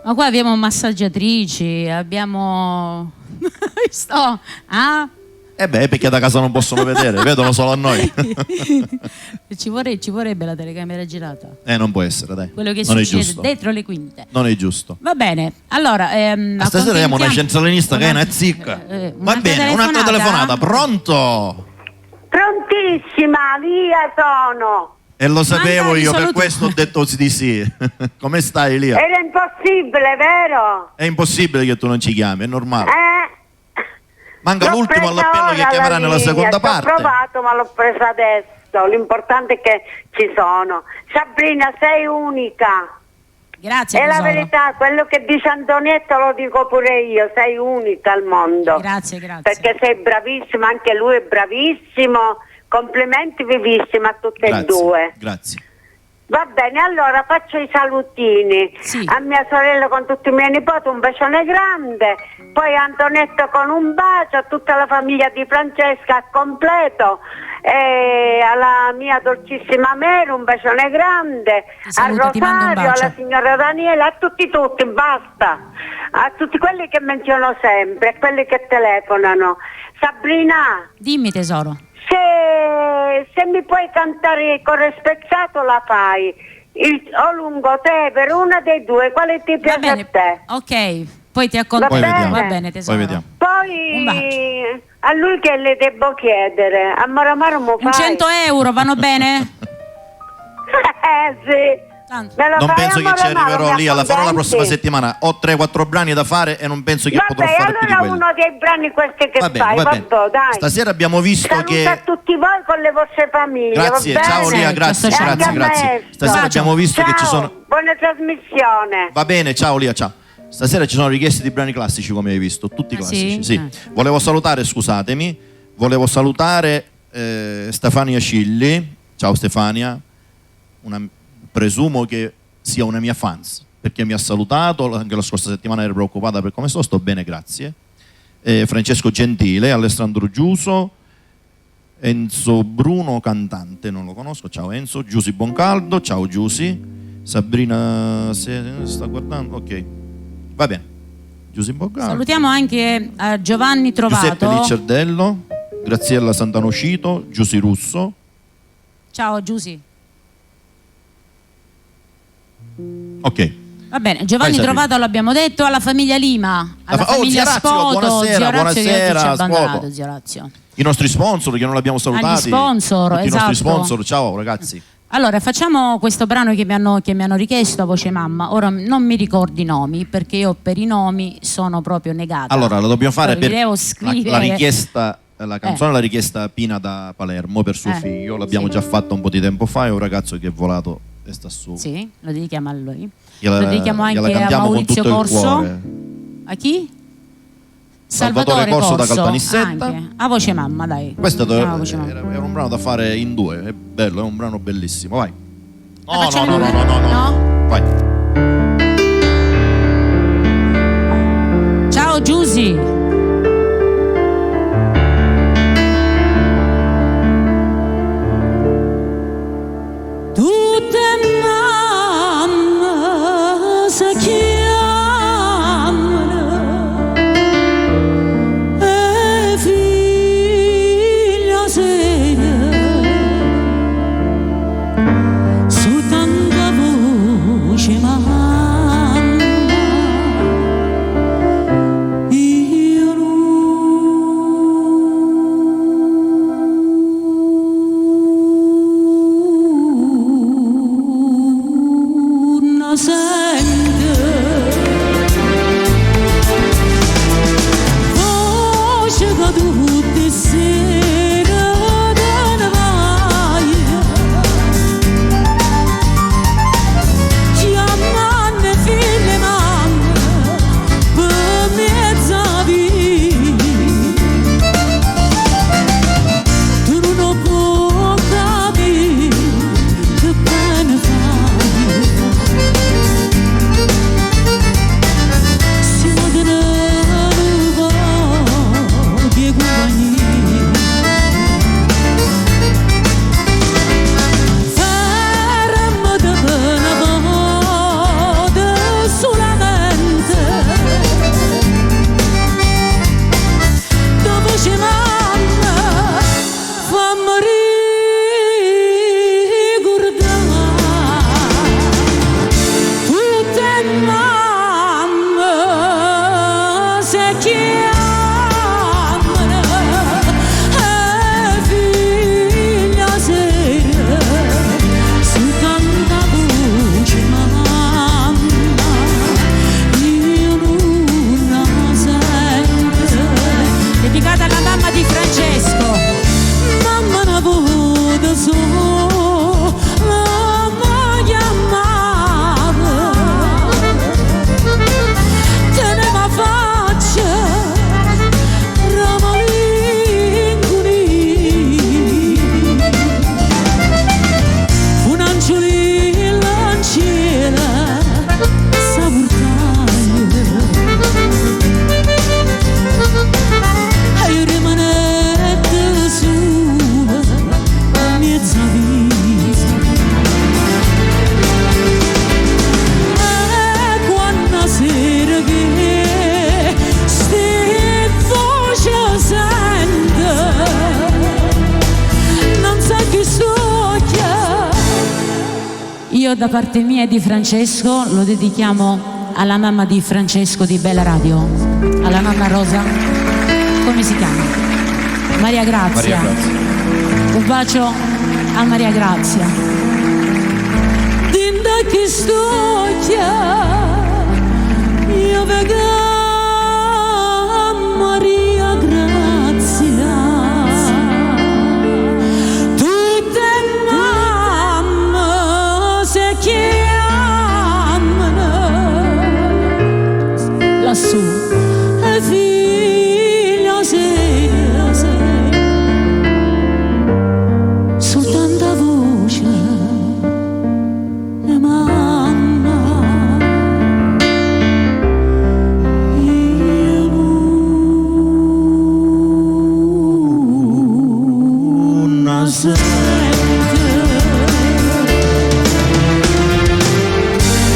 Ma qua abbiamo massaggiatrici, abbiamo... Sto... Ah? Perché da casa non possono vedere, vedono solo a noi. ci vorrebbe la telecamera girata. Non può essere, dai. Quello che non è succede giusto. dietro le quinte. Non è giusto. Va bene, allora... Stasera abbiamo una centralinista che è una zicca. Va bene, un'altra telefonata. Pronto? Prontissima, via sono. E lo sapevo Manda io, di per saluto. questo ho detto di sì. Come stai, Elia? Era impossibile, vero? È impossibile che tu non ci chiami, è normale. Manca L'ho l'ultimo presa all'appello che ora chiamerà la nella seconda linea, parte. Ho provato, ma l'ho presa adesso. L'importante è che ci sono. Sabrina, sei unica. Grazie, È la tesoro. verità, quello che dice Antonietta lo dico pure io, sei unica al mondo. Grazie. Perché sei bravissima, anche lui è bravissimo. Complimenti vivissimi a tutte e due. Grazie. Va bene, allora faccio i salutini a mia sorella con tutti i miei nipoti, un bacione grande, poi a Antonetto con un bacio, a tutta la famiglia di Francesca al completo, e alla mia dolcissima Mary un bacione grande, a ti mando un Rosario, bacio. alla signora Daniela, a tutti, basta, a tutti quelli che menziono sempre, a quelli che telefonano. Sabrina, Dimmi, tesoro. se mi puoi cantare Corre spezzato la fai, o lungo te per una dei due, quale ti piace a te? Ok, poi ti accontento. Va bene, tesoro. Poi vediamo. Poi a lui che le devo chiedere, amore amaro mo fai? 100 euro vanno bene? Sì. Me lo Non fai, penso che amore ci amaro, arriverò mi lì, la farò la accontenti? prossima settimana. Ho 3-4 brani da fare e non penso che potrò Vabbè, fare più di allora quelli. uno dei brani questi che Va bene, fai, va bene. vabbè, dai. Stasera abbiamo visto Saluto che... a tutti voi con le vostre famiglie. Grazie, va bene? ciao Lia, grazie, E anche a grazie. me. Stasera abbiamo visto che ci sono... Buona trasmissione. Va bene, ciao Lia, ciao. Stasera ci sono richieste di brani classici, come hai visto, tutti classici. sì? Volevo salutare, scusatemi, Stefania Scilli. Ciao Stefania. Presumo che sia una mia fans, perché mi ha salutato, anche la scorsa settimana ero preoccupata per come sto bene, grazie. Francesco Gentile, Alessandro Giuso, Enzo Bruno cantante, non lo conosco, ciao Enzo, Giusy Boncaldo, ciao Giusy, Sabrina se sta guardando, ok, va bene, Giusy Boncaldo, Salutiamo anche Giovanni Trovato. Giuseppe Liccerdello, Graziella Santanocito, Giusy Russo. Ciao Giusy. Ok. Va bene, Giovanni Vai, Trovato l'abbiamo detto, alla famiglia Lima, alla zio famiglia Razio, Spoto, buonasera, zio Razio che oggi ci ha buonasera, abbandonato, Spoto. zio Razio. I nostri sponsor che non l'abbiamo salutati. Agli sponsor, tutti esatto. i nostri sponsor, ciao ragazzi. Allora, facciamo questo brano che mi hanno richiesto a voce mamma. Ora non mi ricordo i nomi, perché io per i nomi sono proprio negata. Allora, lo dobbiamo fare Allora, per li devo scrivere. la richiesta, la canzone l'ha richiesta Pina da Palermo per suo figlio, l'abbiamo già fatto un po' di tempo fa, è un ragazzo che è volato e sta su. Sì, lo dedichiamo a lui. Gliela- Lo dedichiamo gliela anche a cantiamo con Maurizio tutto il Corso. cuore. A chi? Salvatore Corso da Caltanissetta. Anche. A voce mamma, dai. Questo Andiamo a voce mamma. era un brano da fare in due, è bello, è un brano bellissimo, vai. No, facciamo no, in no, due? no, no, no. Vai. Ciao Giusy. Tutte mamme si chiamano e figlia seria su tanta voce mamma io tutte sera te ne vai. Chiamane figlie mamme per mezza vita. Tu non puoi capire che pena fai. Siamo di nuovo di compagnia. Faremo da pena volta solamente. Dopo ci mamma fammi ricordare tutte mamme se chiamano e figlia sera su tanta voce mamma io non la sento. Dedicata alla mamma di Francesco. Mamma una volta solo mi chiamava, teneva faccia ramalinconi, un angiolino in cielo sa portare. E io rimanette sola a mezza vita. E quando sera che ste voce sente, non sa chi soglia. Io da parte mia e di Francesco lo dedichiamo alla mamma di Francesco di Bella Radio, alla mamma Rosa, come si chiama? Maria Grazia. Un bacio a Maria Grazia. Dinda che stocchia io vedo Maria Grazia. Tutte mamme se chiamano lassù e figlia sera soltanto voce e mamma io non la sento.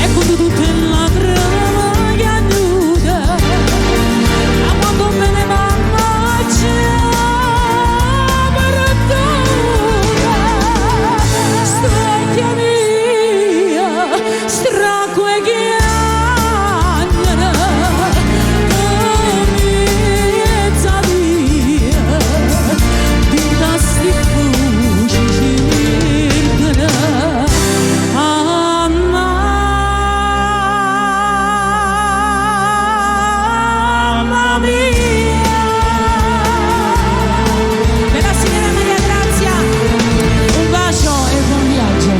Ecco tutte la brava nuda, a quando me ne mamma c'è baratura, stacchia mia, stracque chiagnere, mezza via, di tasti fuci circolo, mamma mia. Per la signora Maria Grazia un bacio e buon viaggio.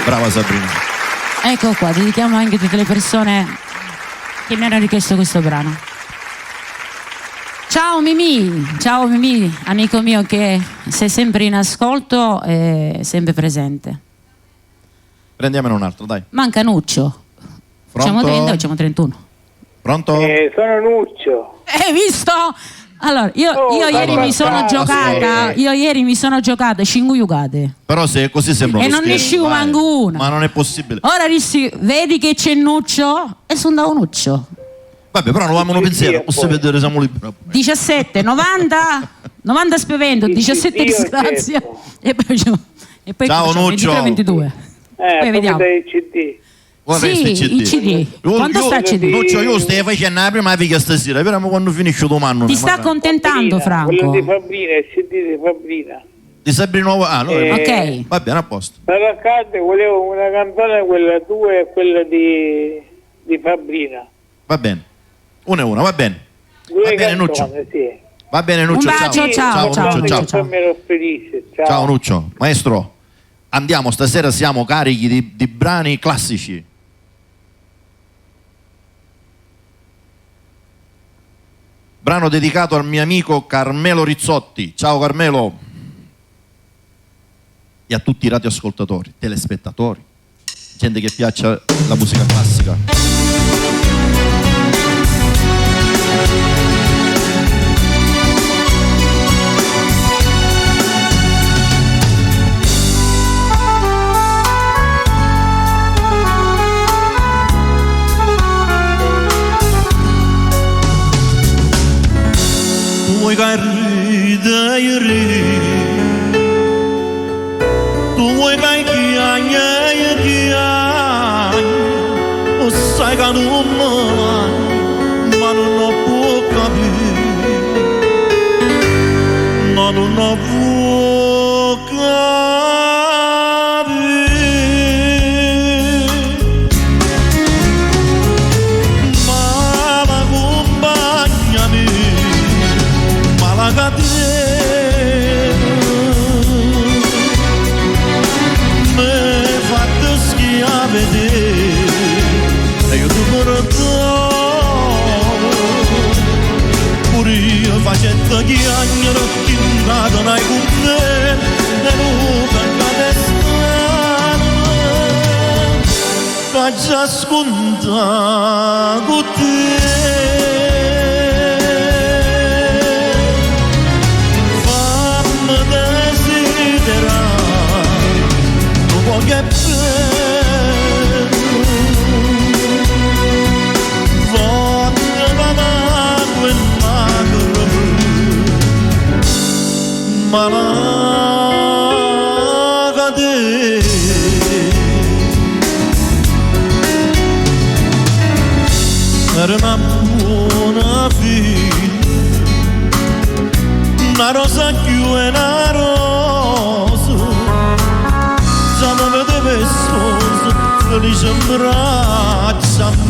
Brava Sabrina. Ecco qua, dedichiamo anche a tutte le persone che mi hanno richiesto questo brano. Ciao Mimì, amico mio che sei sempre in ascolto e sempre presente. Prendiamone un altro, dai. Manca Nuccio. Facciamo 30 o facciamo 31? Pronto? Sono Nuccio. Hai visto? Allora, io ieri mi sono giocata, io ieri mi sono giocata 5 giocate. Però se così sembra E uno non ne scherzo, uscivo dai. manco una. Ma non è possibile. Ora vedi che c'è Nuccio e sono da un Nuccio. Vabbè, però non avevamo un pensiero, posso vedere, siamo liberi. 17, 90 spavento, 17 disgrazia e poi Ciao, facciamo Nuccio. 23, 22. Poi vediamo. Il CD. Sì, il CD. Quando sta il CD? Nuccio, io stai facendo la prima figa stasera, vediamo quando finisce domani. Ti sta accontentando, Quello Franco? di Fabrina, il CD di Fabrina. Di Sabrina Nuovo. Ah, no, ok. Va bene, a posto. Per la carta volevo una canzone, quella tua e quella di Fabrina. Va bene. Una e una, va bene. Va bene, Nuccio. Va bene, Nuccio. Un bacio, ciao. Nuccio, ciao. Felice, ciao. Ciao Nuccio. Maestro, andiamo, stasera siamo carichi di brani classici. Brano dedicato al mio amico Carmelo Rizzotti. Ciao Carmelo. E a tutti i radioascoltatori, telespettatori, gente che piaccia la musica classica. Tu vuoi che ride e ride, tu vuoi che chiagna e chiagna, o sai che non mi ma non ho può capire, no, non ho può capire, ma la compagna mia, la catena mi fatta schiave e io ti perdono pure io facendo chiagnere che non hai con me e non venga strano che già sconta con te. Che bello, voglio l'acqua e magro, ma la catena era una buona figlia, una rosa più e una rosa. Mi vede pestoso, felice in braccia a me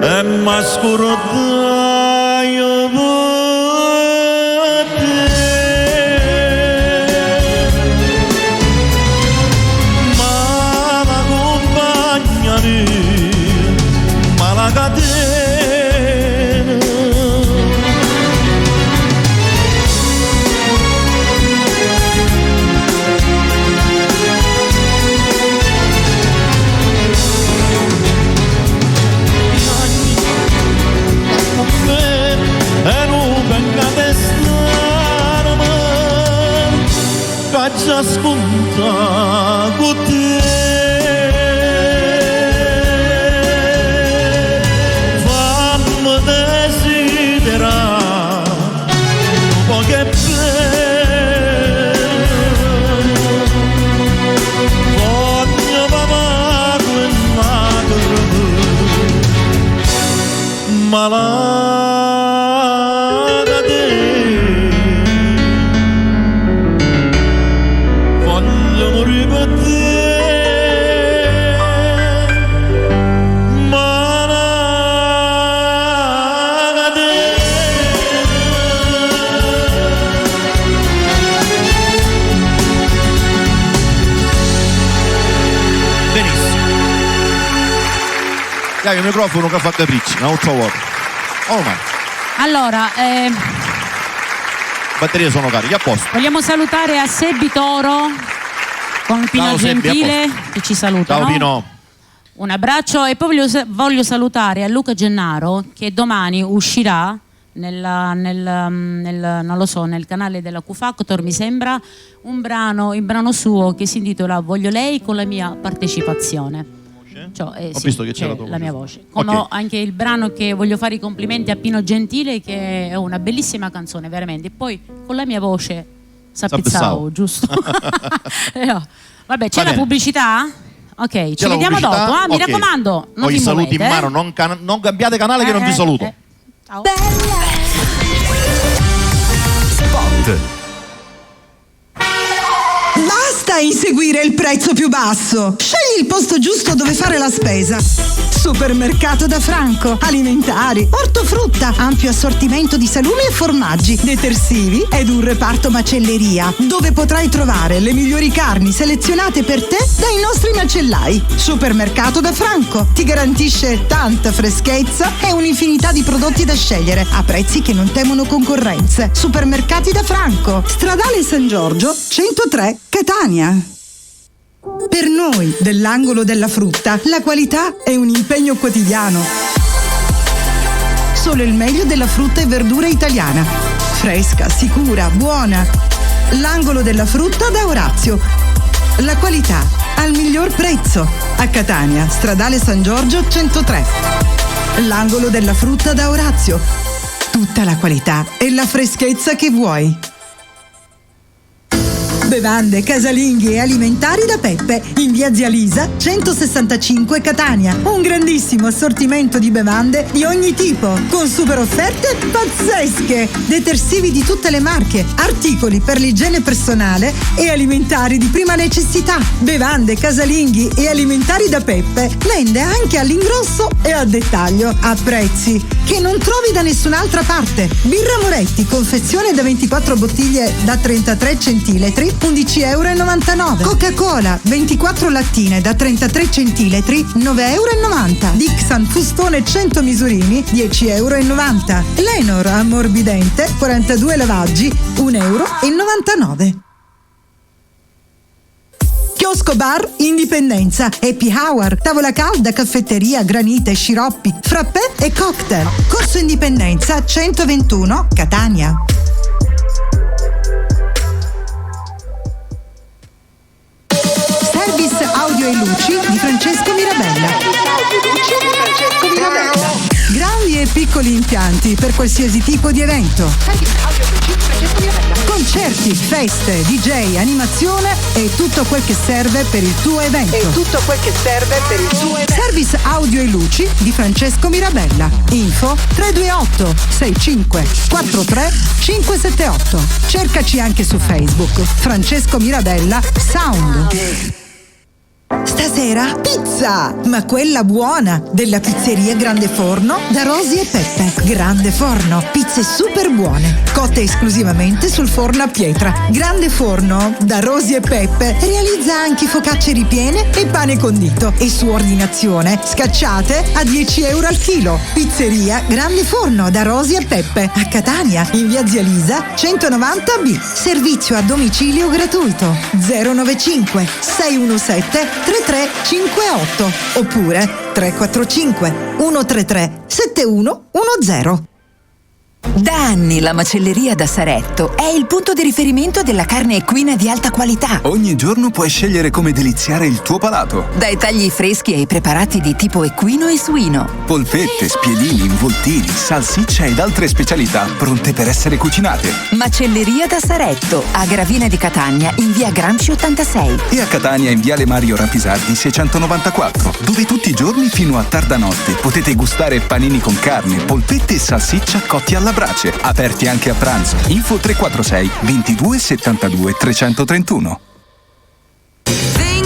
e mi scordaio per te, ma la compagna mia, ma la catena e non venga testarmi che già sconta con te. Fammi desiderare un po' che bello, voglio papà quell'altro ma la Dai, il microfono che fa capricci, una volta vuoto. Oh ma. Allora, batterie sono cariche, a posto. vogliamo salutare a Sebbi Toro con Pino Ciao, Sebbi, Gentile che ci saluta. Ciao no? Pino. Un abbraccio e poi voglio salutare a Luca Gennaro che domani uscirà non lo so, nel canale della Q-Factor mi sembra il brano suo che si intitola Voglio lei con la mia partecipazione. Cioè, Ho visto che c'era la mia voce. Come ho anche il brano che voglio fare i complimenti a Pino Gentile, che è una bellissima canzone, veramente. E poi con la mia voce Sapizzao, giusto? No. Vabbè, c'è la pubblicità? Ok, ci vediamo dopo. Mi raccomando, non ho vi i saluti muovete, in mano, non cambiate canale che non vi saluto. Ciao. Spot. Basta inseguire il prezzo più basso. Scegli il posto giusto dove fare la spesa. Supermercato da Franco. Alimentari, ortofrutta, ampio assortimento di salumi e formaggi, detersivi ed un reparto macelleria, dove potrai trovare le migliori carni selezionate per te dai nostri macellai. Supermercato da Franco ti garantisce tanta freschezza e un'infinità di prodotti da scegliere a prezzi che non temono concorrenze. Supermercati da Franco, Stradale San Giorgio 103 Catania. Per noi dell'angolo della frutta, la qualità è un impegno quotidiano. Solo il meglio della frutta e verdura italiana. Fresca, sicura, buona. L'angolo della frutta da Orazio. La qualità al miglior prezzo. A Catania, Stradale San Giorgio 103. L'angolo della frutta da Orazio. Tutta la qualità e la freschezza che vuoi. Bevande, casalinghi e alimentari da Peppe, in via Zia Lisa 165 Catania. Un grandissimo assortimento di bevande di ogni tipo, con super offerte pazzesche. Detersivi di tutte le marche, articoli per l'igiene personale e alimentari di prima necessità. Bevande, casalinghi e alimentari da Peppe vende anche all'ingrosso e a dettaglio, a prezzi che non trovi da nessun'altra parte. Birra Moretti, confezione da 24 bottiglie da 33 centilitri, €11,99. Coca-Cola, 24 lattine da 33 centilitri, €9,90. Dixan, fustone 100 misurini, €10,90. Lenor, ammorbidente, 42 lavaggi, €1,99. Chiosco Bar Indipendenza, happy hour, tavola calda, caffetteria, granite, sciroppi, frappè e cocktail. Corso Indipendenza 121 Catania. Service Audio e Luci di Francesco Mirabella. Grandi e piccoli impianti per qualsiasi tipo di evento. Concerti, feste, DJ, animazione e tutto quel che serve per il tuo evento. Service Audio e Luci di Francesco Mirabella. Info 328 65 43 578. Cercaci anche su Facebook. Francesco Mirabella Sound. Stasera pizza, ma quella buona, della pizzeria Grande Forno da Rosi e Peppe. Grande Forno, pizze super buone, cotte esclusivamente sul forno a pietra. Grande Forno da Rosi e Peppe realizza anche focacce ripiene e pane condito e su ordinazione scacciate a €10 al chilo. Pizzeria Grande Forno da Rosi e Peppe a Catania, in via Zia Lisa 190B. Servizio a domicilio gratuito 095 617 3358 oppure 345 133 7110. Da anni la macelleria da Saretto è il punto di riferimento della carne equina di alta qualità. Ogni giorno puoi scegliere come deliziare il tuo palato. Dai tagli freschi ai preparati di tipo equino e suino. Polpette, spiedini, involtini, salsiccia ed altre specialità pronte per essere cucinate. Macelleria da Saretto, a Gravina di Catania, in via Gramsci 86. E a Catania in viale Mario Rapisardi 694, dove tutti i giorni fino a tarda notte potete gustare panini con carne, polpette e salsiccia cotti alla brace, aperti anche a pranzo. Info 346 22 72 331.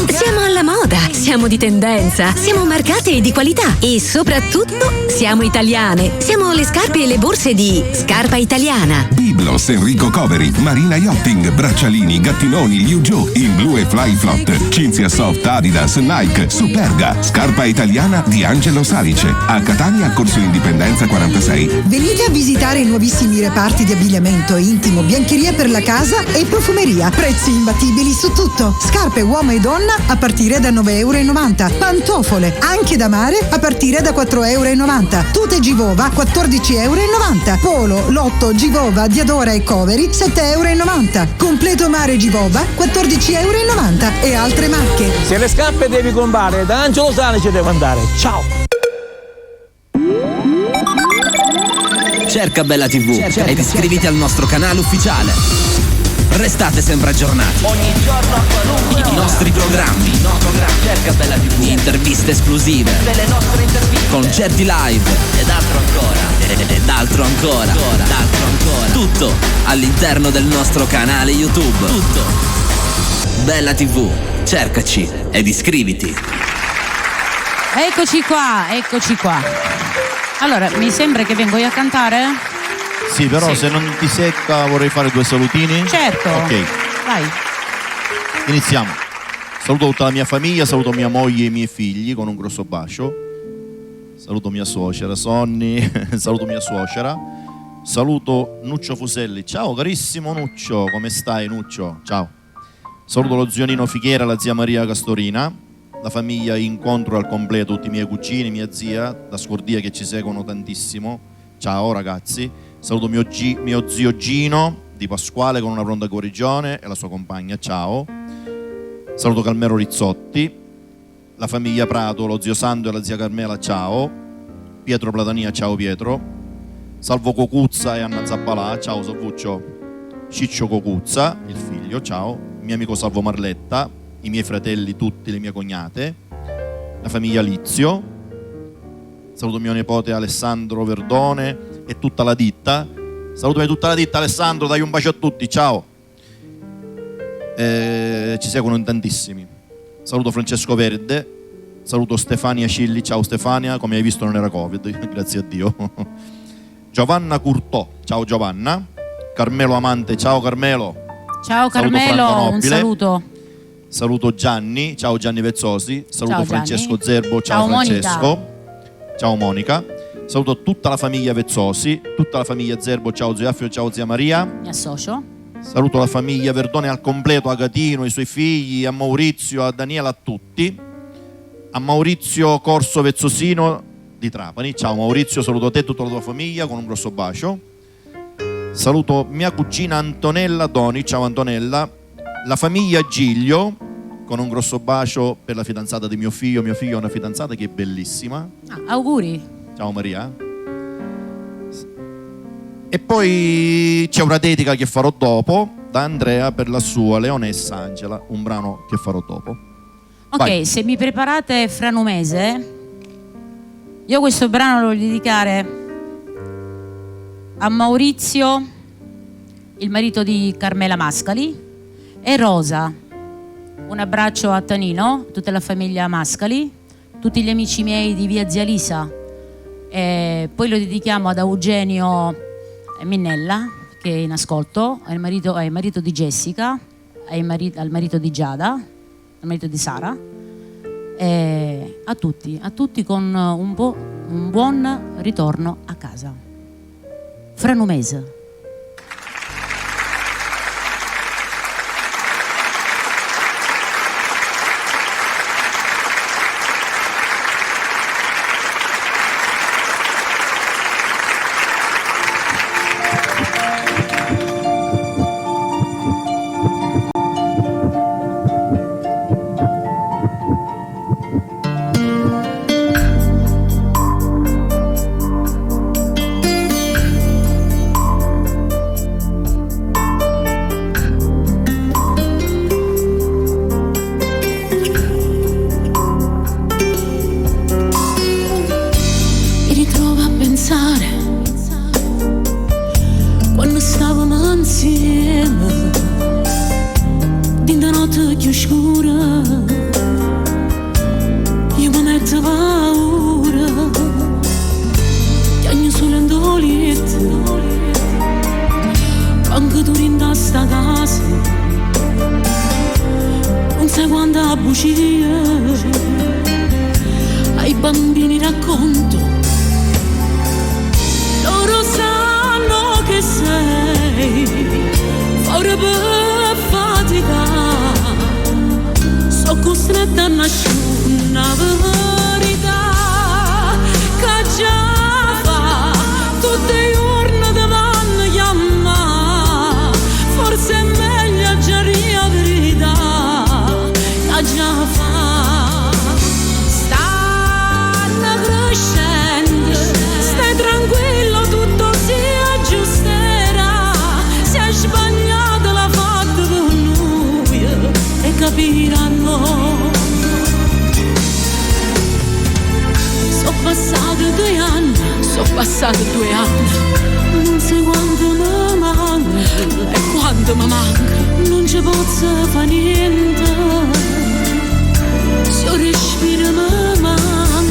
Siamo alla moda, siamo di tendenza, siamo marcate di qualità e soprattutto siamo italiane. Siamo le scarpe e le borse di Scarpa Italiana. Biblos, Enrico Coveri, Marina Yachting, Braccialini, Gattinoni, Liu Joe, in Blue e Fly Flot, Cinzia Soft, Adidas, Nike, Superga, Scarpa Italiana di Angelo Salice, a Catania, Corso Indipendenza 46. Venite a visitare i nuovissimi reparti di abbigliamento intimo, biancheria per la casa e profumeria. Prezzi imbattibili su tutto. Scarpe uomo e donna a partire da €9,90. Pantofole, anche da mare, a partire da €4,90. Tute Givova, €14,90. Polo, Lotto, Givova, Diadora e Coveri, €7,90. Completo mare Givova, €14,90. E altre marche. Se le scarpe devi comprare da Angelo Salice devo andare. Ciao! Cerca Bella TV ed iscriviti al nostro canale ufficiale. Restate sempre aggiornati. Ogni giorno i nostri programmi. Cerca Bella TV. Interviste esclusive. Delle nostre interviste. Concerti live. Ed altro ancora. Ed altro ancora. Tutto all'interno del nostro canale YouTube. Tutto. Bella TV. Cercaci ed iscriviti. Eccoci qua. Allora, mi sembra che vengo io a cantare? Sì, però Sì. se non ti secca vorrei fare 2 salutini. Certo. Ok, Vai. iniziamo. Saluto tutta la mia famiglia, saluto mia moglie e i miei figli con un grosso bacio. Saluto mia suocera Sonny, saluto mia suocera. Saluto Nuccio Fuselli. Ciao carissimo Nuccio, come stai Nuccio? Ciao. Saluto lo zio Nino Fichiera, la zia Maria Castorina, la famiglia Incontro al completo, tutti i miei cugini, mia zia da Scordia che ci seguono tantissimo. Ciao ragazzi. Saluto mio zio Gino di Pasquale con una pronta guarigione e la sua compagna. Ciao. Saluto Calmero Rizzotti, la famiglia Prato, lo zio Sando e la zia Carmela. Ciao. Pietro Platania. Ciao Pietro. Salvo Cocuzza e Anna Zappalà. Ciao Salvuccio. Ciccio Cocuzza, il figlio. Ciao. Mio amico Salvo Marletta, i miei fratelli tutti, le mie cognate, la famiglia Lizio. Saluto mio nipote Alessandro Verdone e tutta la ditta. Salutami tutta la ditta Alessandro, dai un bacio a tutti, ciao. Ci seguono in tantissimi. Saluto Francesco Verde, saluto Stefania Cilli, ciao Stefania, come hai visto non era Covid, grazie a Dio. Giovanna Curtò, ciao Giovanna. Carmelo Amante, ciao Carmelo. Ciao Carmelo, un saluto. Saluto Gianni, ciao Gianni Vezzosi. Saluto Ciao, Francesco Gianni. Zerbo, ciao Ciao, Francesco. Monica. Ciao Monica. Saluto tutta la famiglia Vezzosi, tutta la famiglia Zerbo, ciao zio Affio, ciao zia Maria. Mi associo. Saluto la famiglia Verdone al completo, a Gatino, i suoi figli, a Maurizio, a Daniela, a tutti. A Maurizio Corso Vezzosino di Trapani. Ciao Maurizio, saluto te e tutta la tua famiglia con un grosso bacio. Saluto mia cugina Antonella Doni, ciao Antonella. La famiglia Giglio con un grosso bacio per la fidanzata di mio figlio. Mio figlio ha una fidanzata che è bellissima. Auguri. Ciao Maria. E poi c'è una dedica che farò dopo da Andrea per la sua Leonessa Angela, un brano che farò dopo. Ok, Vai. se mi preparate Franumese, io questo brano lo voglio dedicare a Maurizio, il marito di Carmela Mascali, e Rosa. Un abbraccio a Tanino, tutta la famiglia Mascali, tutti gli amici miei di via Zia Lisa. E poi lo dedichiamo ad Eugenio Minnella, che è in ascolto, al marito di Jessica, al marito di Giada, al marito di Sara, e a tutti con un buon ritorno a casa. Franumese. Se io respiro mi manca.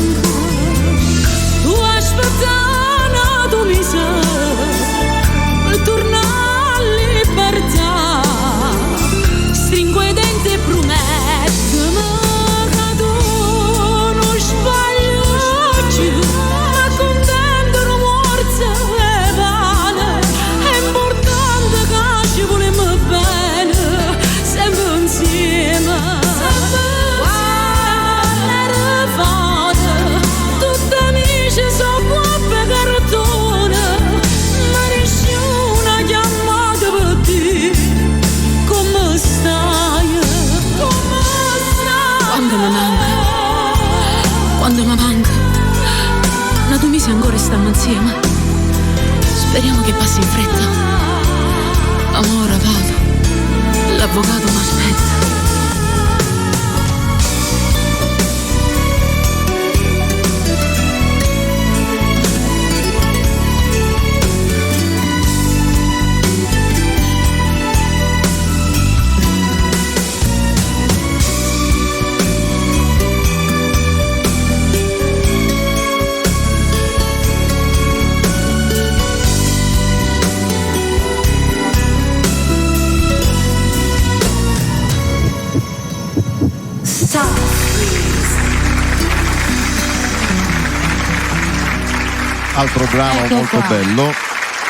staremo insieme. Speriamo che passi in fretta. Ora vado. L'avvocato mi aspetta. Altro brano Ecco molto qua. bello,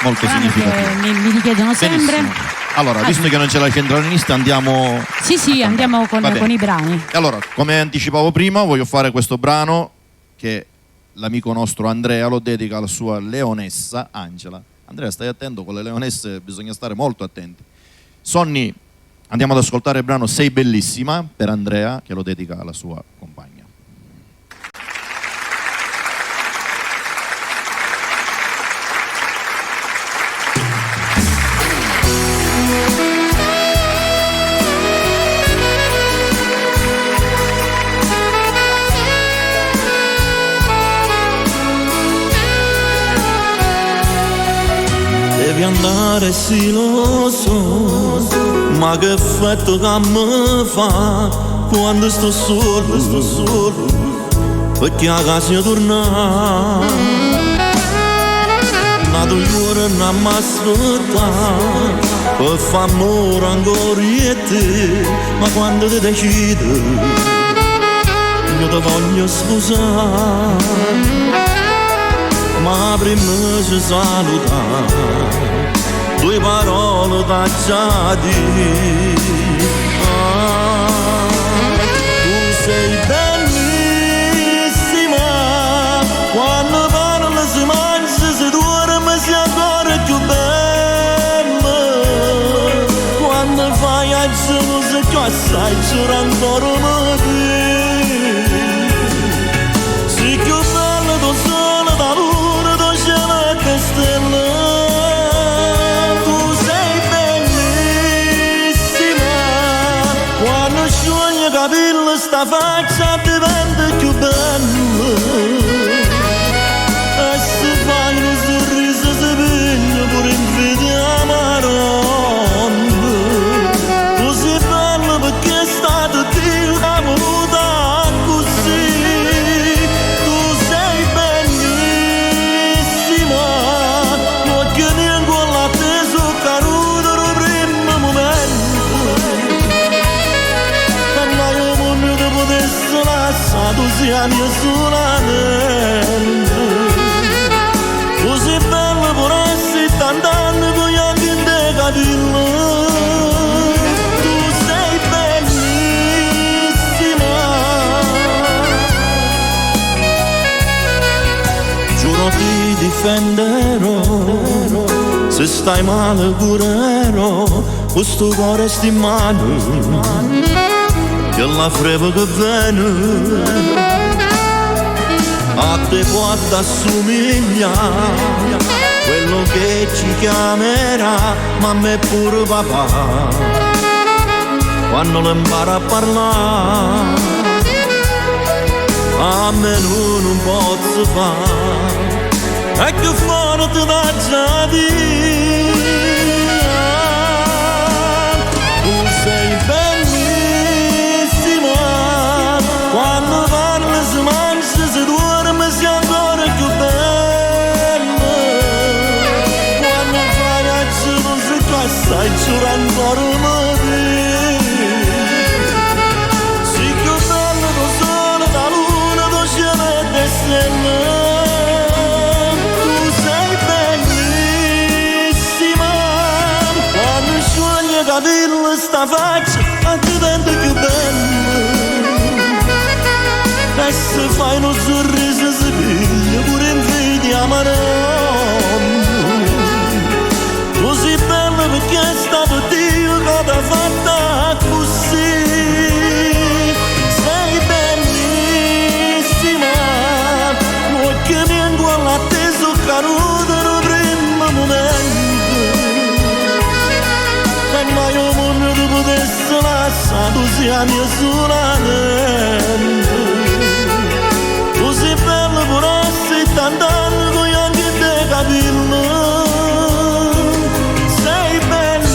molto significativo. Mi richiedono sempre. Benissimo. Allora, visto che non c'è la centralinista, andiamo. Sì, andiamo Va bene. con i brani. E allora, come anticipavo prima, voglio fare questo brano che l'amico nostro Andrea lo dedica alla sua leonessa Angela. Andrea, stai attento, con le leonesse bisogna stare molto attenti. Sonny, andiamo ad ascoltare il brano Sei bellissima per Andrea, che lo dedica alla sua compagna. Devi andare sì lo so, ma che effetto che mi fa quando sto solo, perché a casa torna. Nato giuro non mi aspetta, per fare amore ancora io e te, ma quando ti decidi io ti voglio scusare. Ma prima ci saluta, due parole da già dire. Tu sei bellissima, quando parla si mangia, si dorme, si ancora più bella. Quando fai a giorno si assai, c'era ancora me te. Si più bella tu sola da luna, tu cielo e te stelle. Tu sei bellissima, quando scioglie capelli sta faccia diventa più bella. E se fai un sorriso si piglia pure in vita Maronna. Tu sei bella perché è stato Dio che ha voluto così. Tu sei bellissima, non che niente con l'atteso caruto nel primo momento. E mai un mondo ti potesse lasciare, tu sia mia solamente. Tu sei bella per essere tant'anni con gli occhi in te capelli. Tu sei bellissima. Giuro ti difenderò, se stai male curerò, questo cuore sta in mano, che la freva che viene. A te può assomigliare quello che ci chiamerà mamma e pure papà, quando lo impara a parlare a me non posso fare, e che forte da già dire. Tu sei bellissima, quando parli si mangia, si dorme, si ancora più bella. Quando fai a giorno si passa e giura ancora me te. Si più bella tu sole da luna, tu cielo e te stelle. Tu sei bellissima, quando scioglie capelli sta faccia diventa più bella. E se fai uno sorriso si piglia pure in vita Maronna. Tu sei bella perché è stato Dio che ti ha fatta così. Sei bellissima, non che niente con l'atteso caduto nel primo momento, e mai un mondo ti potesse lasciare, tu sia mia solamente. Tu sei bello però sei tant'anni con gli occhi dei capelli, sei bellissima.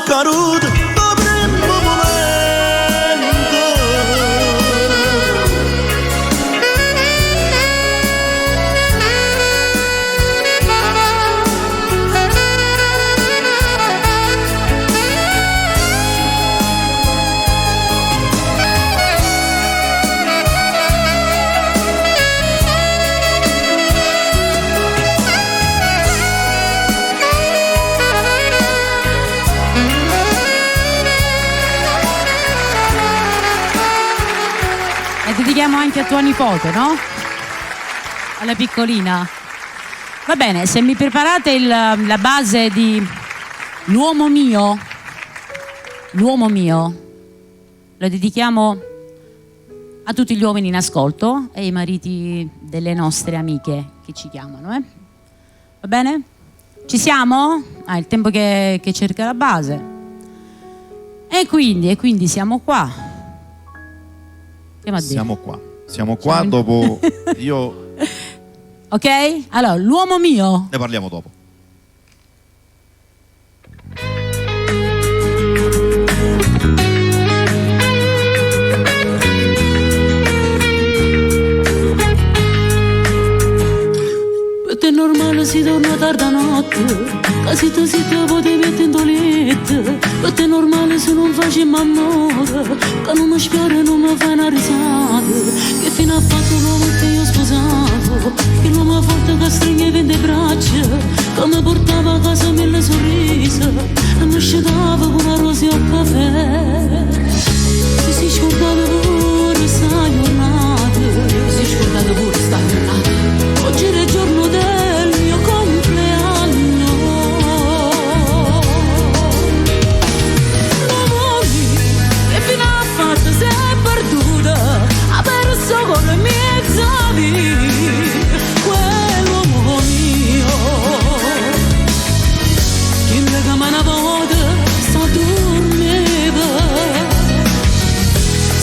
Carudo do primo momento, dedichiamo anche a tua nipote, no? Alla piccolina. Va bene, se mi preparate la base di L'uomo mio, lo dedichiamo a tutti gli uomini in ascolto e ai mariti delle nostre amiche che ci chiamano, Va bene? Ci siamo? Il tempo che cerca la base. E quindi siamo qua. Siamo qua dopo io. Ok? Allora, l'uomo mio. Ne parliamo dopo. Per te è normale si torna tarda notte, quasi tu si te potevi mettere in letto. Per te è normale se non facciamo amore, che non mi spiare e non mi fai una risata. Che fine ha fatto l'uomo che io ho sposato, che l'uomo forte che stringeva in le braccia, che mi portava a casa mille sorrisi e mi scetava con una rosa al caffè. Ti sei scordato pure sta giornata, ti sei scordato pure sta giornata. Oggi è il giorno del mio compleanno. Che fine ha fatto se è perduta, ha perso con le mie zavi, quell'uomo mio. Chi mi chiama una volta sta dormeva,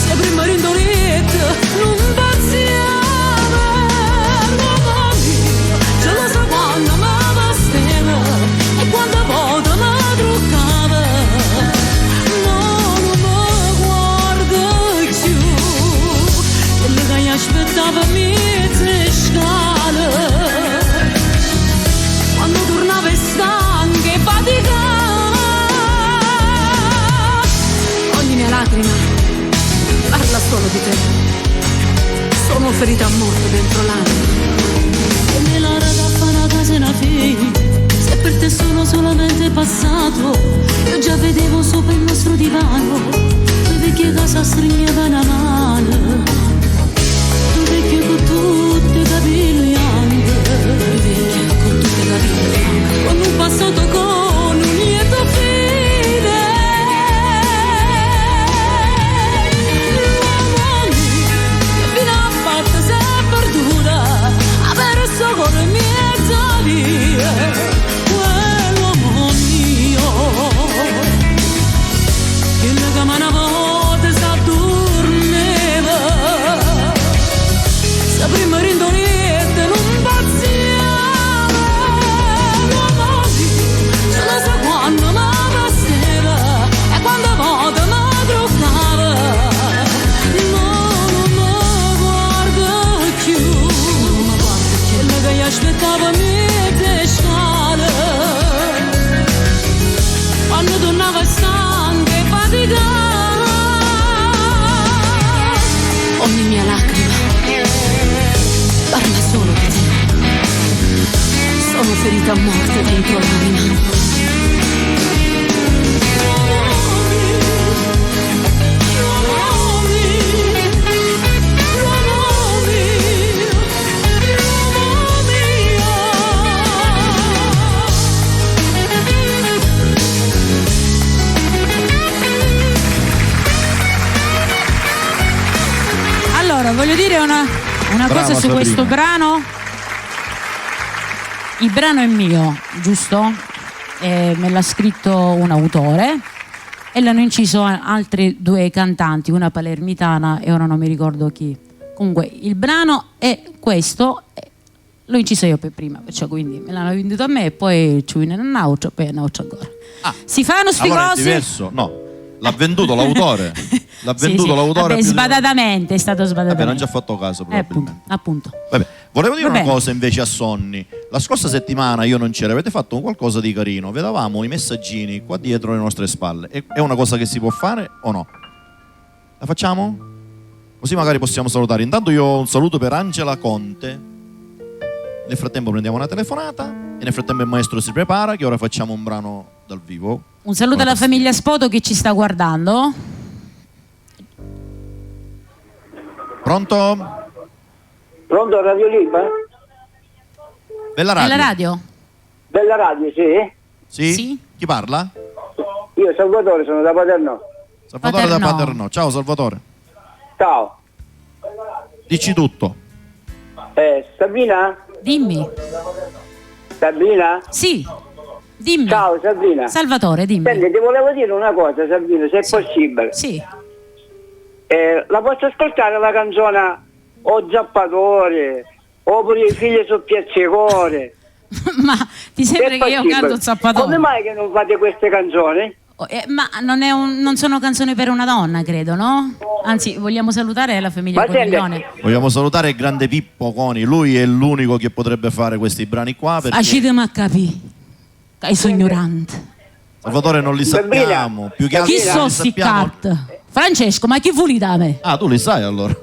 se prima rindoletta non pazziava. L'uomo mio, ce lo sa quando mi vesteva e quando volta mi truccava. Aspettava mezze scale, quando tornava stanca e faticata. Ogni mia lacrima parla solo di te, sono ferita a morte dentro l'anima. E me la ragazza una casa e una figlia, se per te sono solamente passato, io già vedevo sopra il nostro divano le vecchie case stringeva una mano. Vecchio con tutti i capelli bianchi, vecchio con tutti i capelli bianchi, con un passato con un lieto fine. L'uomo che fine ha fatto se è perduta, ha perso con le mie zavie, quell'uomo mio che mi chiama una volta sa dormeva. Prima rindoletta non pazziava. L'uomo mio, ce lo sa quando mi vesteva e quando volta mi truccava. Non mi guarda più, quello che io aspettavo mezze scale, quando tornava stanca e faticata. a morte dentro l'anima. Allora, voglio dire una cosa su questo brano. Il brano è mio, giusto? Me l'ha scritto un autore e l'hanno inciso altri due cantanti, una palermitana e ora non mi ricordo chi. Comunque il brano è questo, l'ho inciso io per prima, perciò quindi me l'hanno venduto a me e poi ci viene un altro, poi un altro ancora. Si fanno sti allora cose. È diverso, no. L'ha venduto l'autore. L'ha venduto l'autore. Vabbè, sbadatamente, è stato sbadatamente. Vabbè, non ci ha fatto caso probabilmente. Appunto. Vabbè, volevo dire una cosa invece a Sonny. La scorsa settimana io non c'ero, avete fatto qualcosa di carino. Vedevamo i messaggini qua dietro le nostre spalle. È una cosa che si può fare o no? La facciamo? Così magari possiamo salutare. Intanto io ho un saluto per Angela Conte. Nel frattempo prendiamo una telefonata e nel frattempo il maestro si prepara che ora facciamo un brano dal vivo. Un saluto alla famiglia Spoto che ci sta guardando. Pronto? Pronto, Radio Liba? Bella radio. Bella radio? Bella radio, sì? Sì? Chi parla? Io Salvatore, sono da Paternò. Salvatore da Paternò. Ciao Salvatore. Ciao. Dici tutto. Sabrina? Dimmi. Sabrina? Sì. Dimmi. Ciao Sabrina. Salvatore, dimmi. Senti, ti volevo dire una cosa, Sabrina, se è possibile. Sì. La posso ascoltare la canzone O Zappatore, oppure I figli su Piazzicore? Ma ti sembra che io canto Zappatore? Come mai che non fate queste canzoni? Ma non sono canzoni per una donna, credo, no? Anzi, vogliamo salutare la famiglia Coniglione. Vogliamo salutare il grande Pippo Coni. Lui è l'unico che potrebbe fare questi brani qua perché... Accidemi a capì, che sono ignorante. Salvatore non li sappiamo. Più che altro chi so sti cat? Francesco, ma chi fu da me? Ah, tu li sai allora.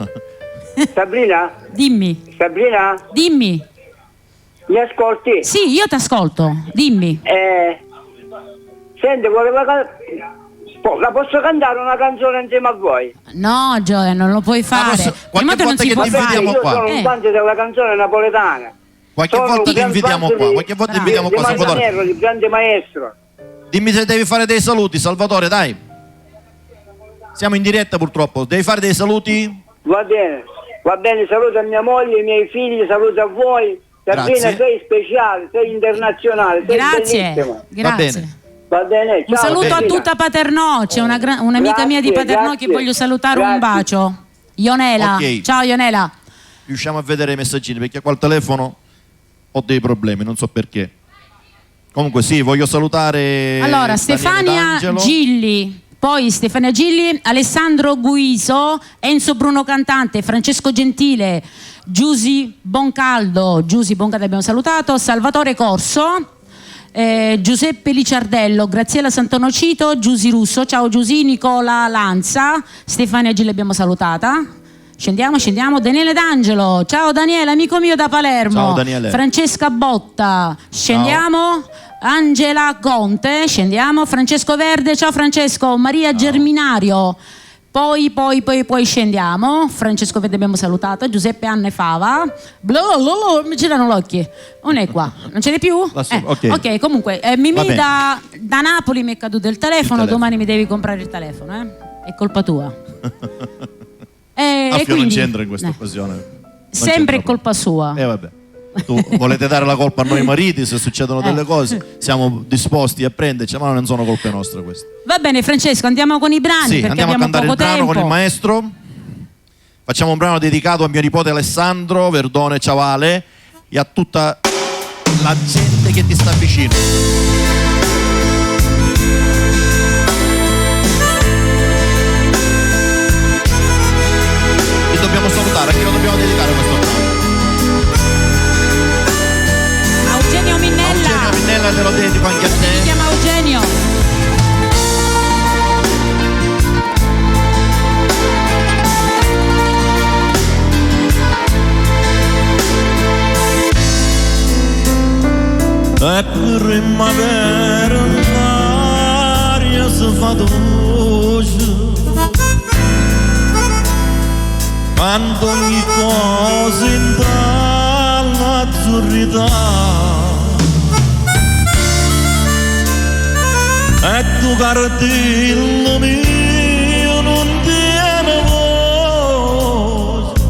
Sabrina? Dimmi. Sabrina? Dimmi. Mi ascolti? Sì, io ti ascolto. Dimmi. Senti, la posso cantare una canzone insieme a voi? No, Gioia, non lo puoi fare. Qualche volta che ti invitiamo qua. Io sono un fan della canzone napoletana. Qualche volta ti invitiamo qua. Qualche volta invitiamo qua, Salvatore. Di grande maestro. Dimmi se devi fare dei saluti, Salvatore, dai. Siamo in diretta purtroppo. Devi fare dei saluti? Va bene, saluto a mia moglie, ai miei figli, saluto a voi. Sabrina, sei speciale, sei internazionale, sei bellissima. Grazie. Va bene, ciao. Un saluto Sabrina. a tutta Paternò, c'è un'amica mia di Paternò che voglio salutare, un bacio. Ionela, Okay. Ciao Ionela. Riusciamo a vedere i messaggini perché qua al telefono ho dei problemi, non so perché. Comunque sì, voglio salutare Allora, Daniele Stefania D'Angelo. Gilli, poi Stefania Gilli, Alessandro Guiso, Enzo Bruno Cantante, Francesco Gentile, Giusy Boncaldo abbiamo salutato, Salvatore Corso, Giuseppe Liciardello, Graziella Santonocito, Giusy Russo, ciao Giusy, Nicola Lanza, Stefania Gilli abbiamo salutata. Scendiamo, Daniele D'Angelo, ciao Daniele, amico mio da Palermo. Ciao Daniele. Francesca Botta, scendiamo. Angela Conte, scendiamo. Francesco Verde, ciao Francesco. Maria Germinario, poi scendiamo. Francesco Verde abbiamo salutato. Giuseppe Anne Fava, mi girano gli occhi. Non è qua, non ce n'è più? Ok, comunque Mimì da Napoli mi è caduto il telefono. Domani mi devi comprare il telefono, è colpa tua. Affio quindi, non c'entra in questa occasione. Sempre è colpa sua. Vabbè. Tu volete dare la colpa a noi mariti se succedono delle cose, siamo disposti a prenderci, ma non sono colpe nostre queste. Va bene Francesco, andiamo con i brani, Sì, perché andiamo a abbiamo cantare il poco brano tempo. con il maestro. Facciamo un brano dedicato a mio nipote Alessandro Verdone Ciavale e a tutta la gente che ti sta vicino. Ti dobbiamo salutare, a chi lo dobbiamo dedicare questo brano? Eugenio Minnella. Eugenio Minnella te lo dedico anche a te. Si chiama Eugenio. E primavera l'aria si fa dolce, quando ogni cosa entra l'azzurrità, e tu cartello mio non tiene voce,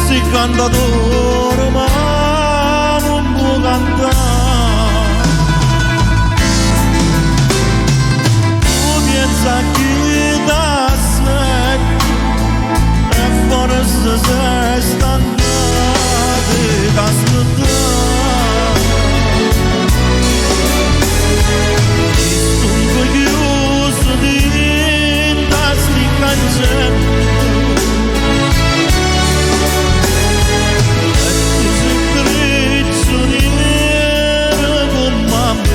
si cantatore ma non può cantare, tu pensa che da e forse sei stancata da aspettare. Sono chiuso dentro a sti cancelli e tu sei prigioniera con mamma.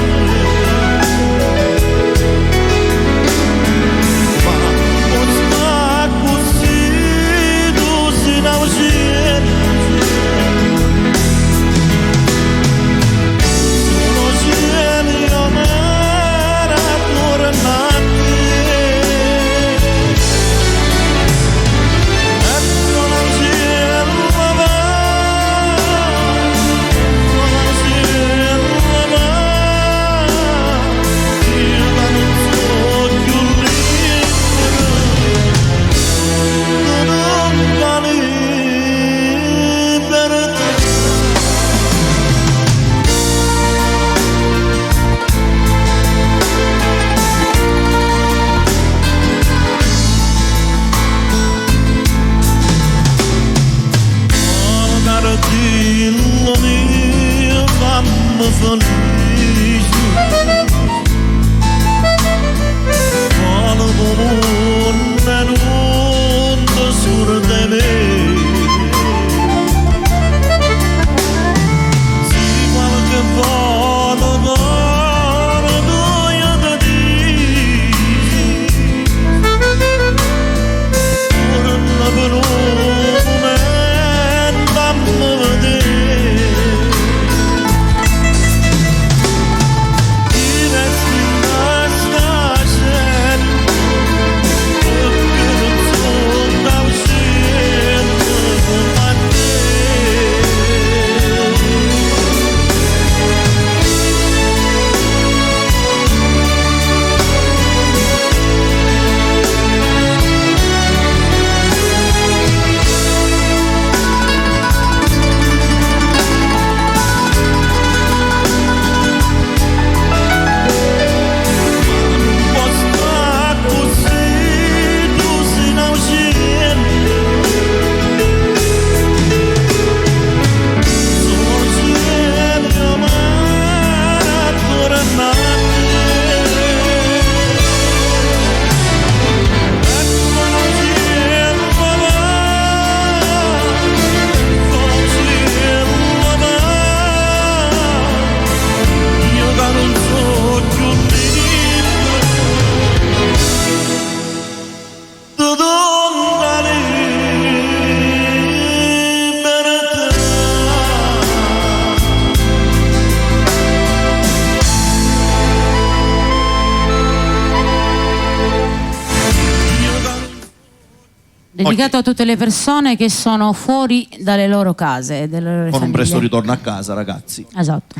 Dedicato a tutte le persone che sono fuori dalle loro case, dalle loro Con famiglie. un presto ritorno a casa, ragazzi. Esatto.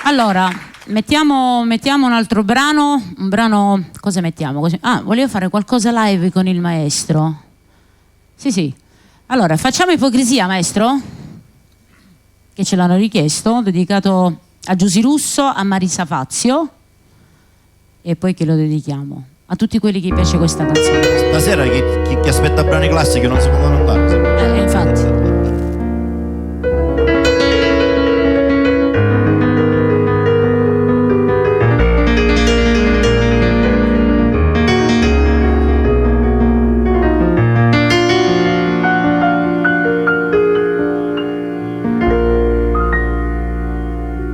Allora, mettiamo un altro brano. Un brano, cosa mettiamo? Così. Ah, volevo fare qualcosa live con il maestro. Sì. Allora, facciamo Ipocrisia, maestro? Che ce l'hanno richiesto, dedicato a Giusy Russo, a Marisa Fazio. E poi che lo dedichiamo a tutti quelli che piace questa canzone. Stasera chi aspetta brani classici non si può andare. Infatti.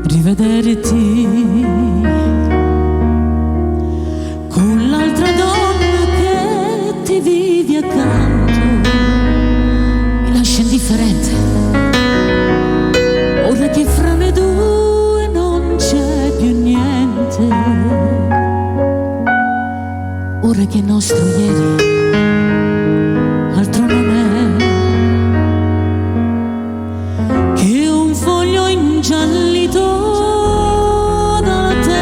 Rivederti con l'altra donna che ti vivi accanto che il nostro ieri altro non è che un foglio ingiallito dal tempo,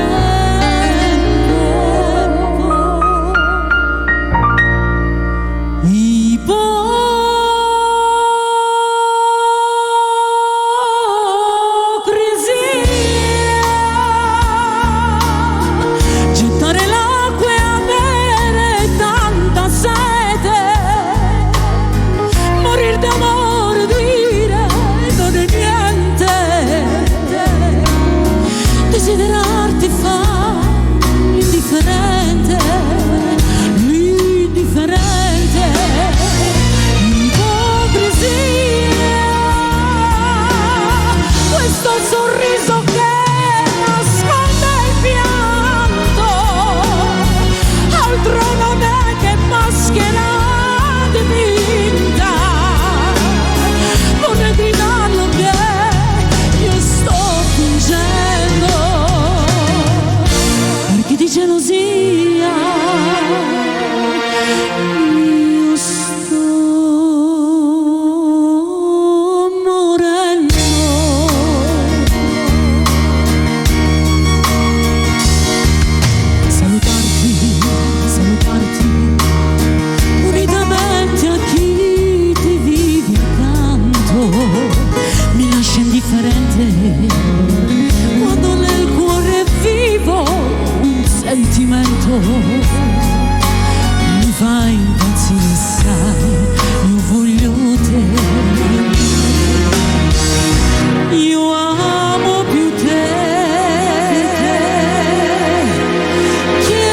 gettare l'acqua e avere tanta sete, morir d'amore, dire non è niente, desiderarti fa l'indifferente, ipocrisia, questo sorriso che nasconde il pianto, altro non è che maschera dipinta, vorrei gridarlo che io sto fingendo, perché di gelosia io sto morendo. Salutarti, unitamente a chi ti vive accanto, mi lascia indifferente quando nel cuore è vivo un sentimento, mi fa impazzire, sai, io voglio te, io amo più te che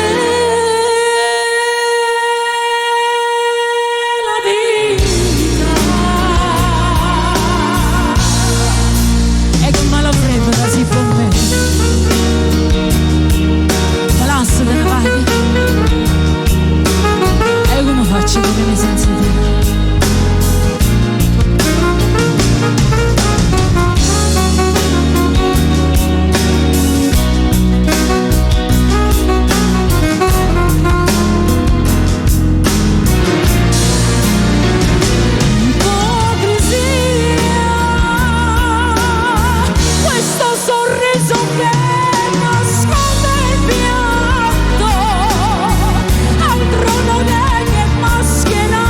la vita, e che me lo prendo da si con me, palazzo delle vai, e come faccio con me senza te? Questo sorriso che nasconde il pianto, altro non è che maschera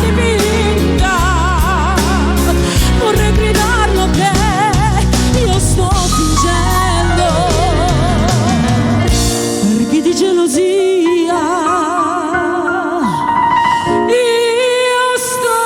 dipinta, vorrei gridarlo che io sto fingendo, perché di gelosia io sto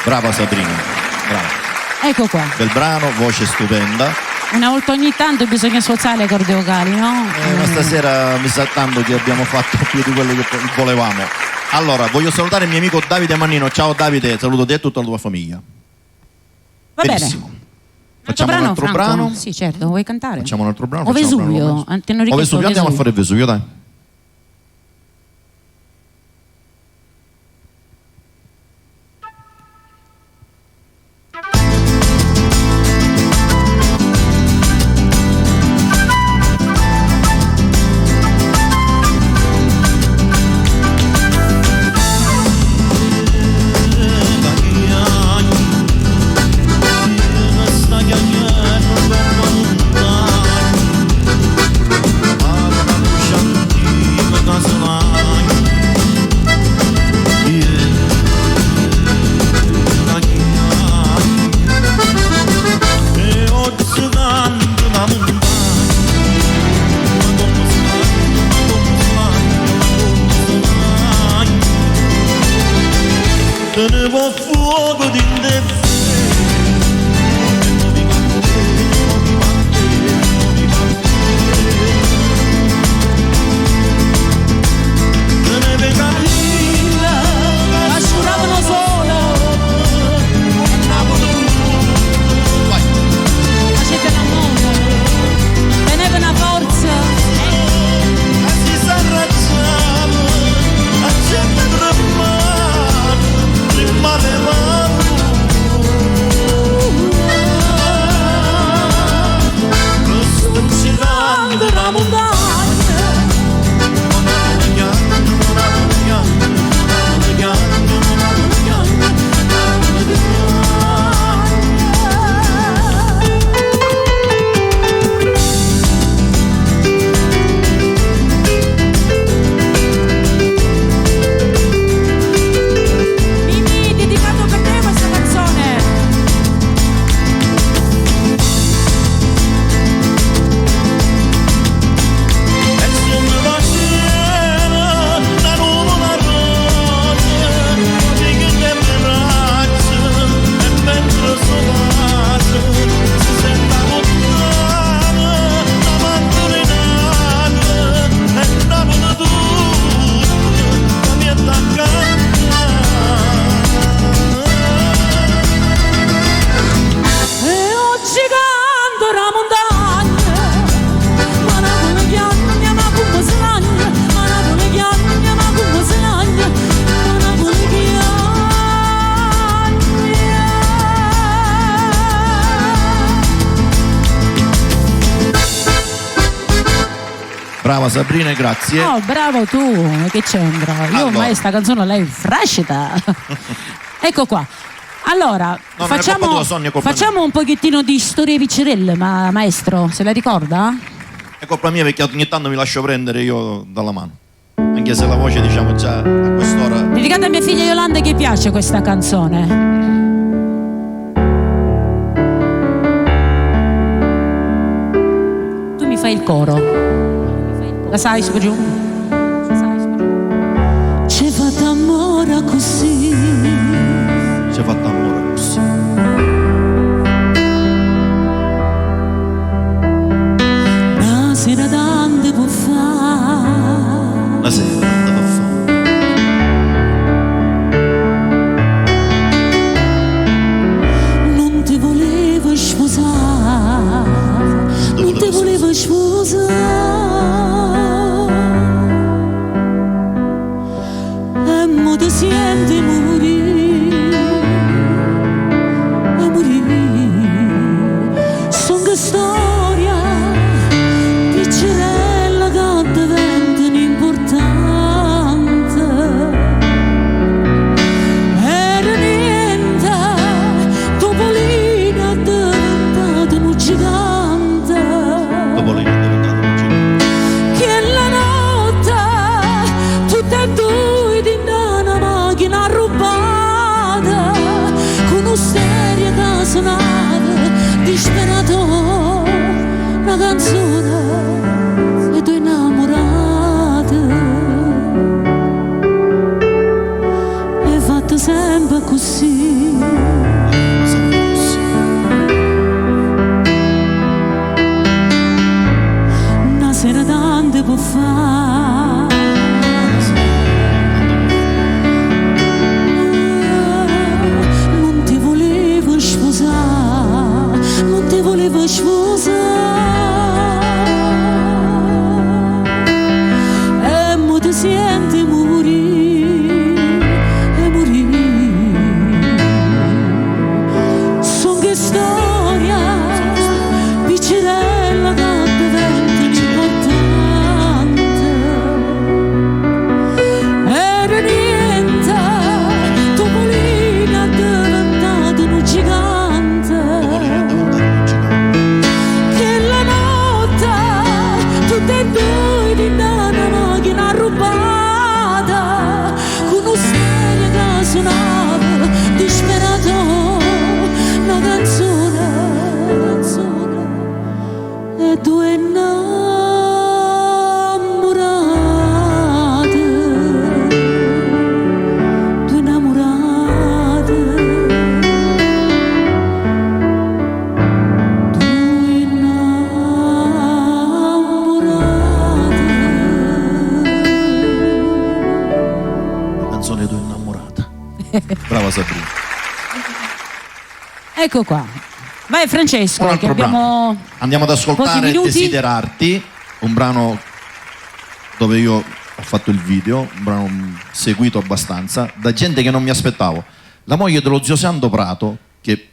Brava Sabrina, brava. Ecco qua. Bel brano, voce stupenda. Una volta ogni tanto bisogna sforzare le corde vocali, no? Ma stasera mi sa tanto che abbiamo fatto più di quello che volevamo. Allora, voglio salutare il mio amico Davide Mannino. Ciao Davide, saluto te e tutta la tua famiglia. Va Benissimo. bene. Facciamo un altro Franco? brano. Sì, certo, vuoi cantare? Facciamo un altro brano. O facciamo un Vesuvio. brano. Ti hanno O richiesto Vesuvio, andiamo a fare il Vesuvio, dai. Sta Brava Sabrina, grazie. Oh, bravo tu, che c'entra? Io ormai sta canzone lei frascita. Ecco qua. Allora, facciamo un pochettino di storie piccerelle, maestro, se la ricorda? È colpa mia perché ogni tanto mi lascio prendere io dalla mano. Anche se la voce, diciamo, già a quest'ora. Dedicata a mia figlia Yolanda che piace questa canzone. Tu mi fai il coro. La sai su giù? C'è fatto amore così. C'è fatto amore così. Una sera tante può fare. Una sera tante può fare. Non ti volevo sposare. Non ti volevo sposare. Ti senti morire, son che storia piccerella che diventa importante, era niente, Topolino è diventato un gigante, che la notte tutte e due una rubata con un'osteria che suonava disperato una canzone e due innamorate è fatta sempre così. Una sera tante può fare. Non ti volevo sposare e mo ti senti morire, son che storia piccerella che diventa importante, era niente, Topolino è diventato un gigante. Tutte e due di una macchina rubata con un'osteria che suonava disperato una canzone e due innamorate, due innamorate. Brava Sabrina. Ecco qua. Vai Francesco, che abbiamo andiamo ad ascoltare Desiderarti, un brano dove io ho fatto il video, un brano seguito abbastanza da gente che non mi aspettavo. La moglie dello zio Sando Prato, che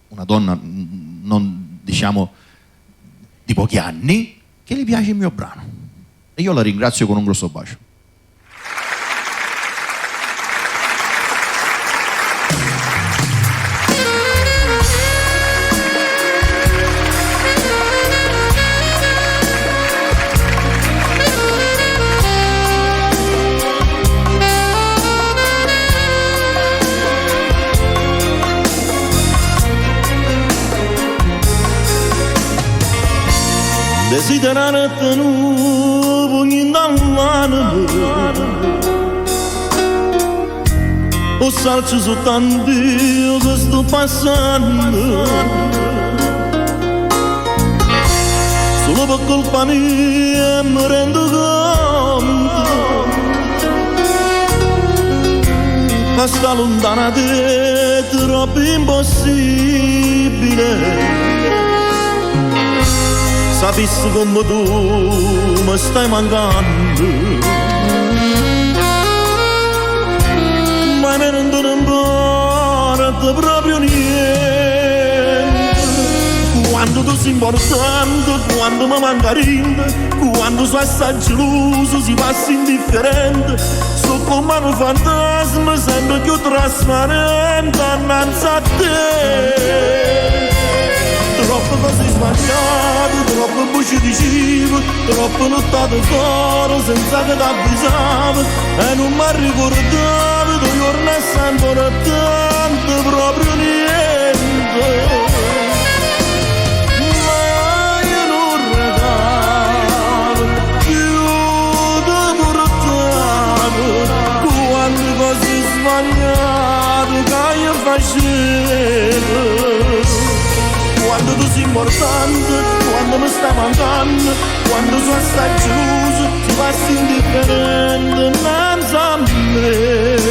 una donna non diciamo di pochi anni, che le piace il mio brano. E io la ringrazio con un grosso bacio. Desiderarti nu pugni dall'anima o salci su tanti che sto passando solo per colpa mia mi rendo conto ma sta lontana da te troppo impossibile. Sapessi come tu mi stai mancando, ma me non importa proprio niente. Quando tu sei importante, quando mi manca rinde, quando sono assai geloso si passa indifferente, sto con mano fantasma sempre più trasparente annanzi a te. Troppe cose sbagliate, troppe voci dicevo, troppe lottate fuori senza che t'avvisavo, e non mi ricordavo due giorni sempre tanto proprio niente. Quando tu sei importante, quando mi stai mancando, quando sono assai geloso, ti passi indifferente innanzi a me.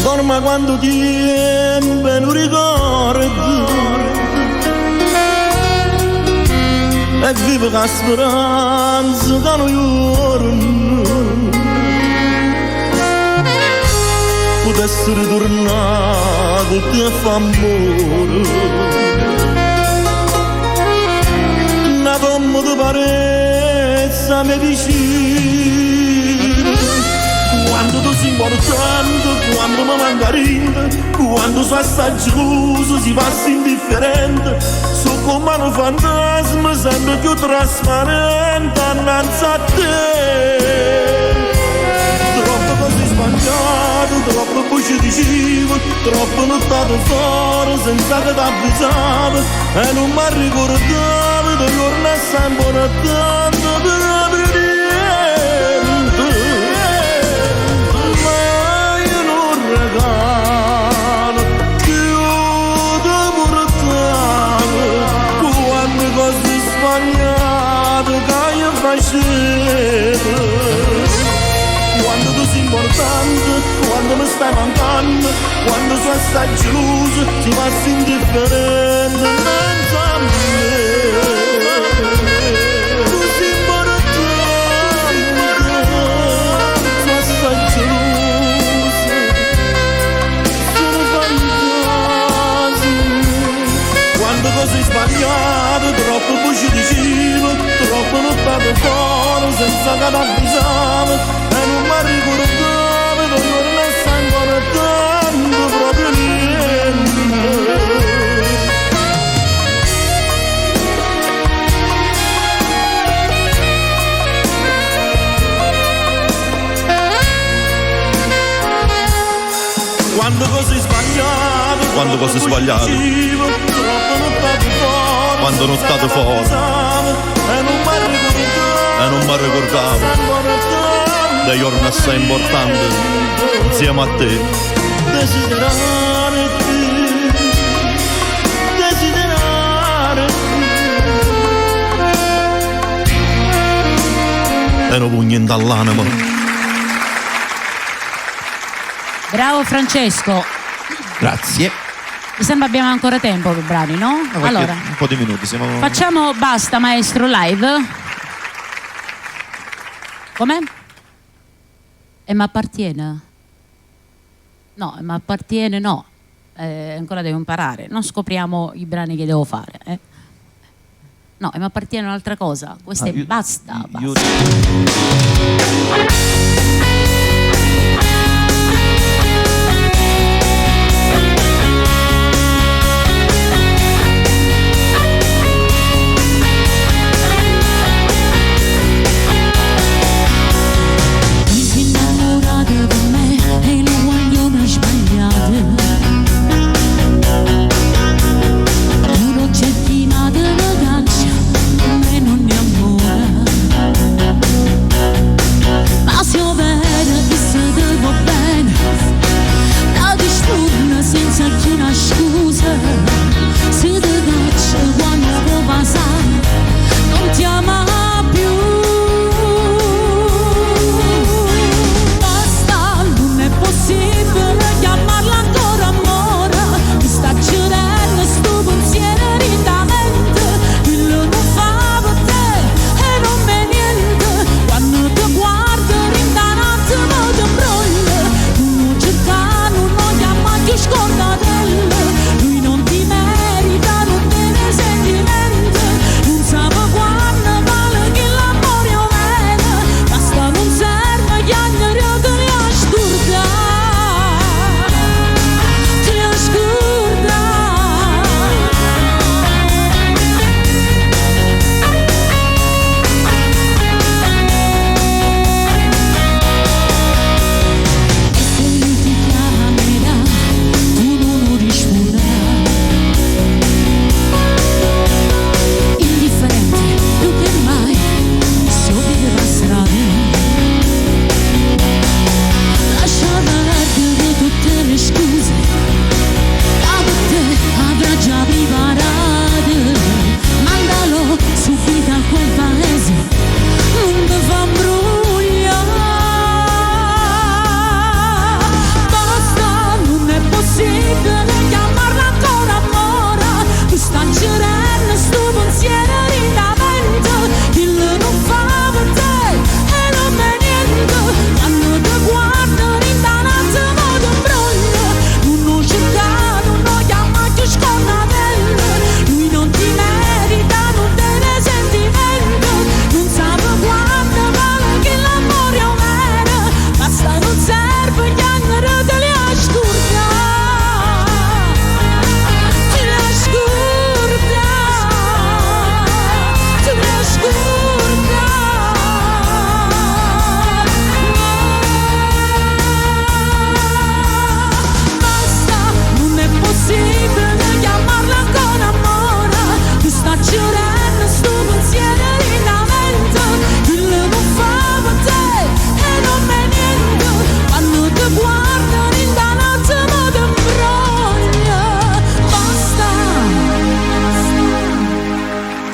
Dorma quando tiempo non ricordo e vivo con speranza che non giorno potesse ritornare e ti fa amore una tomba di parezza mi vicino. Quando tu sei importante, quando mi manca rinde, quando sono assai geloso si passa indifferente, so con mano fantasma sempre più trasparente annanzi a te. Troppe cose sbagliate, troppe voci dicevo, troppe nottate fuori senza che t'avvisavo, e non mi ricordavo due giorni sempre tanto proprio niente. Regalo che io ti portavo, quante cose sbagliate che io facevo. Quando tu sei importante, quando mi stai mancando, quando sono assai geloso, ti passi indifferente innanzi a me. Tu sei importante, sono assai geloso. Quando cose sbagliate, troppo voci dicevo, troppo lottate fuori senza che t'avvisavo, e non mi ricordavo che giorno stai ancora tanto proprio niente. Quando cose sbagliate, quando non state fuori e non mi ricordavo dei giorni assai importanti insieme a te. Desiderare e non pugni dall'anima. Bravo Francesco. Grazie. Mi sembra abbiamo ancora tempo per brani, no? Allora, un po' di minuti siamo... facciamo Basta Maestro live. Com'è? E mi appartiene? No, mi appartiene no. Ancora devo imparare. Non scopriamo i brani che devo fare. No, e mi appartiene un'altra cosa. Questo è basta. Ma se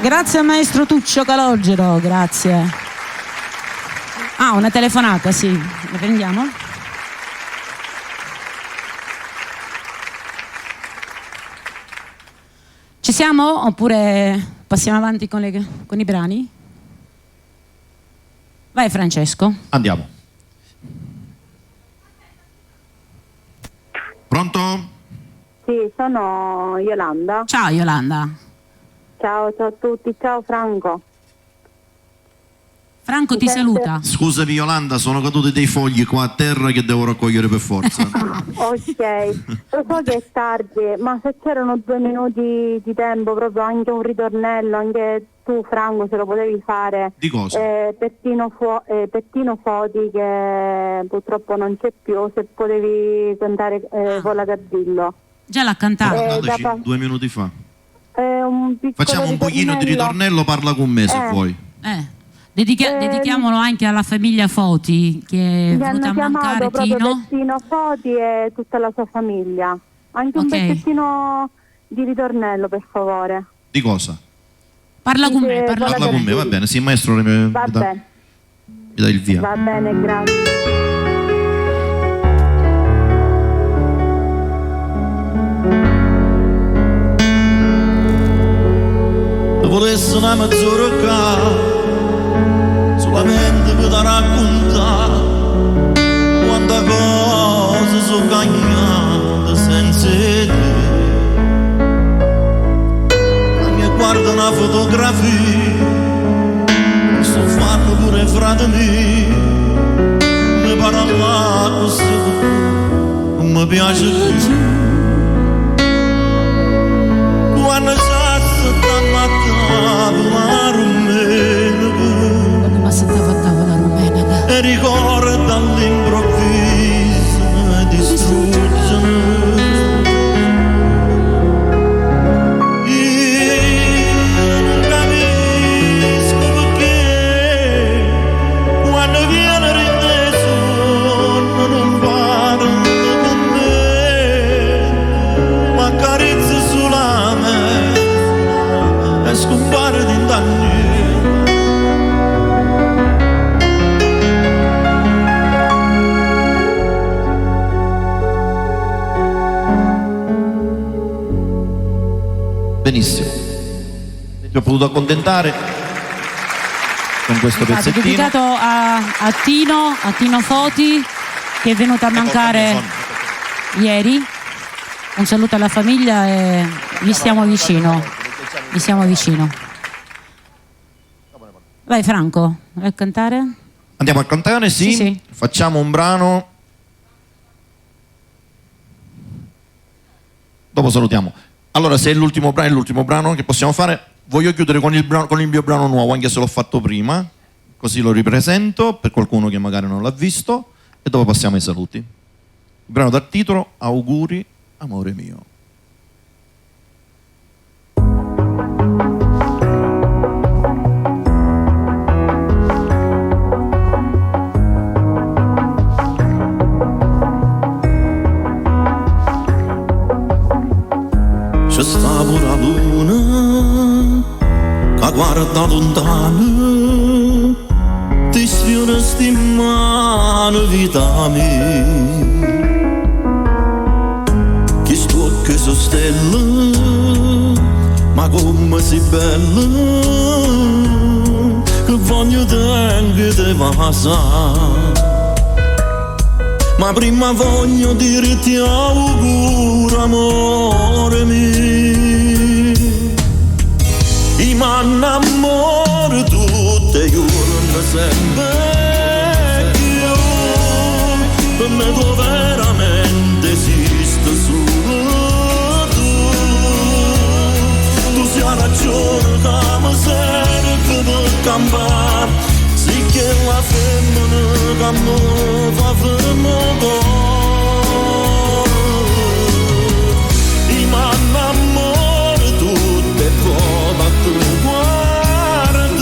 Grazie al maestro Tuccio Calogero, grazie. Una telefonata, sì, la prendiamo? Ci siamo oppure passiamo avanti con i brani? Vai Francesco. Andiamo. Pronto? Sì, sono Yolanda. Ciao Yolanda. Ciao a tutti, ciao Franco. Franco ti saluta. Scusami Yolanda, sono caduti dei fogli qua a terra che devo raccogliere per forza. Ok, lo so che è tardi, ma se c'erano 2 minuti di tempo, proprio anche un ritornello, anche tu Franco se lo potevi fare. Di cosa? Pettino Foti che purtroppo non c'è più, se potevi cantare Vola Gardillo. Già l'ha cantato. 2 minuti fa. Un Facciamo un pochino di ritornello, parla con me se vuoi. Dedichiamolo anche alla famiglia Foti che è venuta a mancare, Tino. Pettino Foti e tutta la sua famiglia. Anche un pezzettino di ritornello, per favore. Di cosa? Parla con me, parla con me, va bene, sì, maestro mi dà il via. Va bene, grazie. Volessi una mezz'ora solamente per raccontare quanta cosa sono cagnata senza te. Anche guarda una fotografia, sto fanno pure frate miei, ne parla così, non mi piace più. Quando e ricorda all'improvviso e distrugge. Io non capisco perché quando viene rindeso non parla con me, ma accarezza sulla me e scompare di danni. Benissimo, ti ho potuto accontentare con questo pezzettino. Dedicato a Tino Foti che è venuto a mancare ieri. Un saluto alla famiglia e gli stiamo vicino. Vai Franco, vai a cantare? Andiamo a cantare, sì. Facciamo un brano. Dopo salutiamo. Allora, se è l'ultimo brano che possiamo fare, voglio chiudere con il mio brano nuovo, anche se l'ho fatto prima, così lo ripresento per qualcuno che magari non l'ha visto, e dopo passiamo ai saluti. Il brano dal titolo Auguri, amore mio. C'è sta pure la luna che guarda lontano, ti sfiora sti mano vita mia. Chi stocca su stelle, ma come si bella, che voglio tenere te passa. Ma prima voglio dirti auguro amore mio. I m'annamoro tutte giorni sempre io. Per me tu veramente esiste solo tu. Tu sei la ragione che mi serve per campare. Sì che la femmina che mi fa fermo cuore. I m'annamoro tutte e poi da te guarda.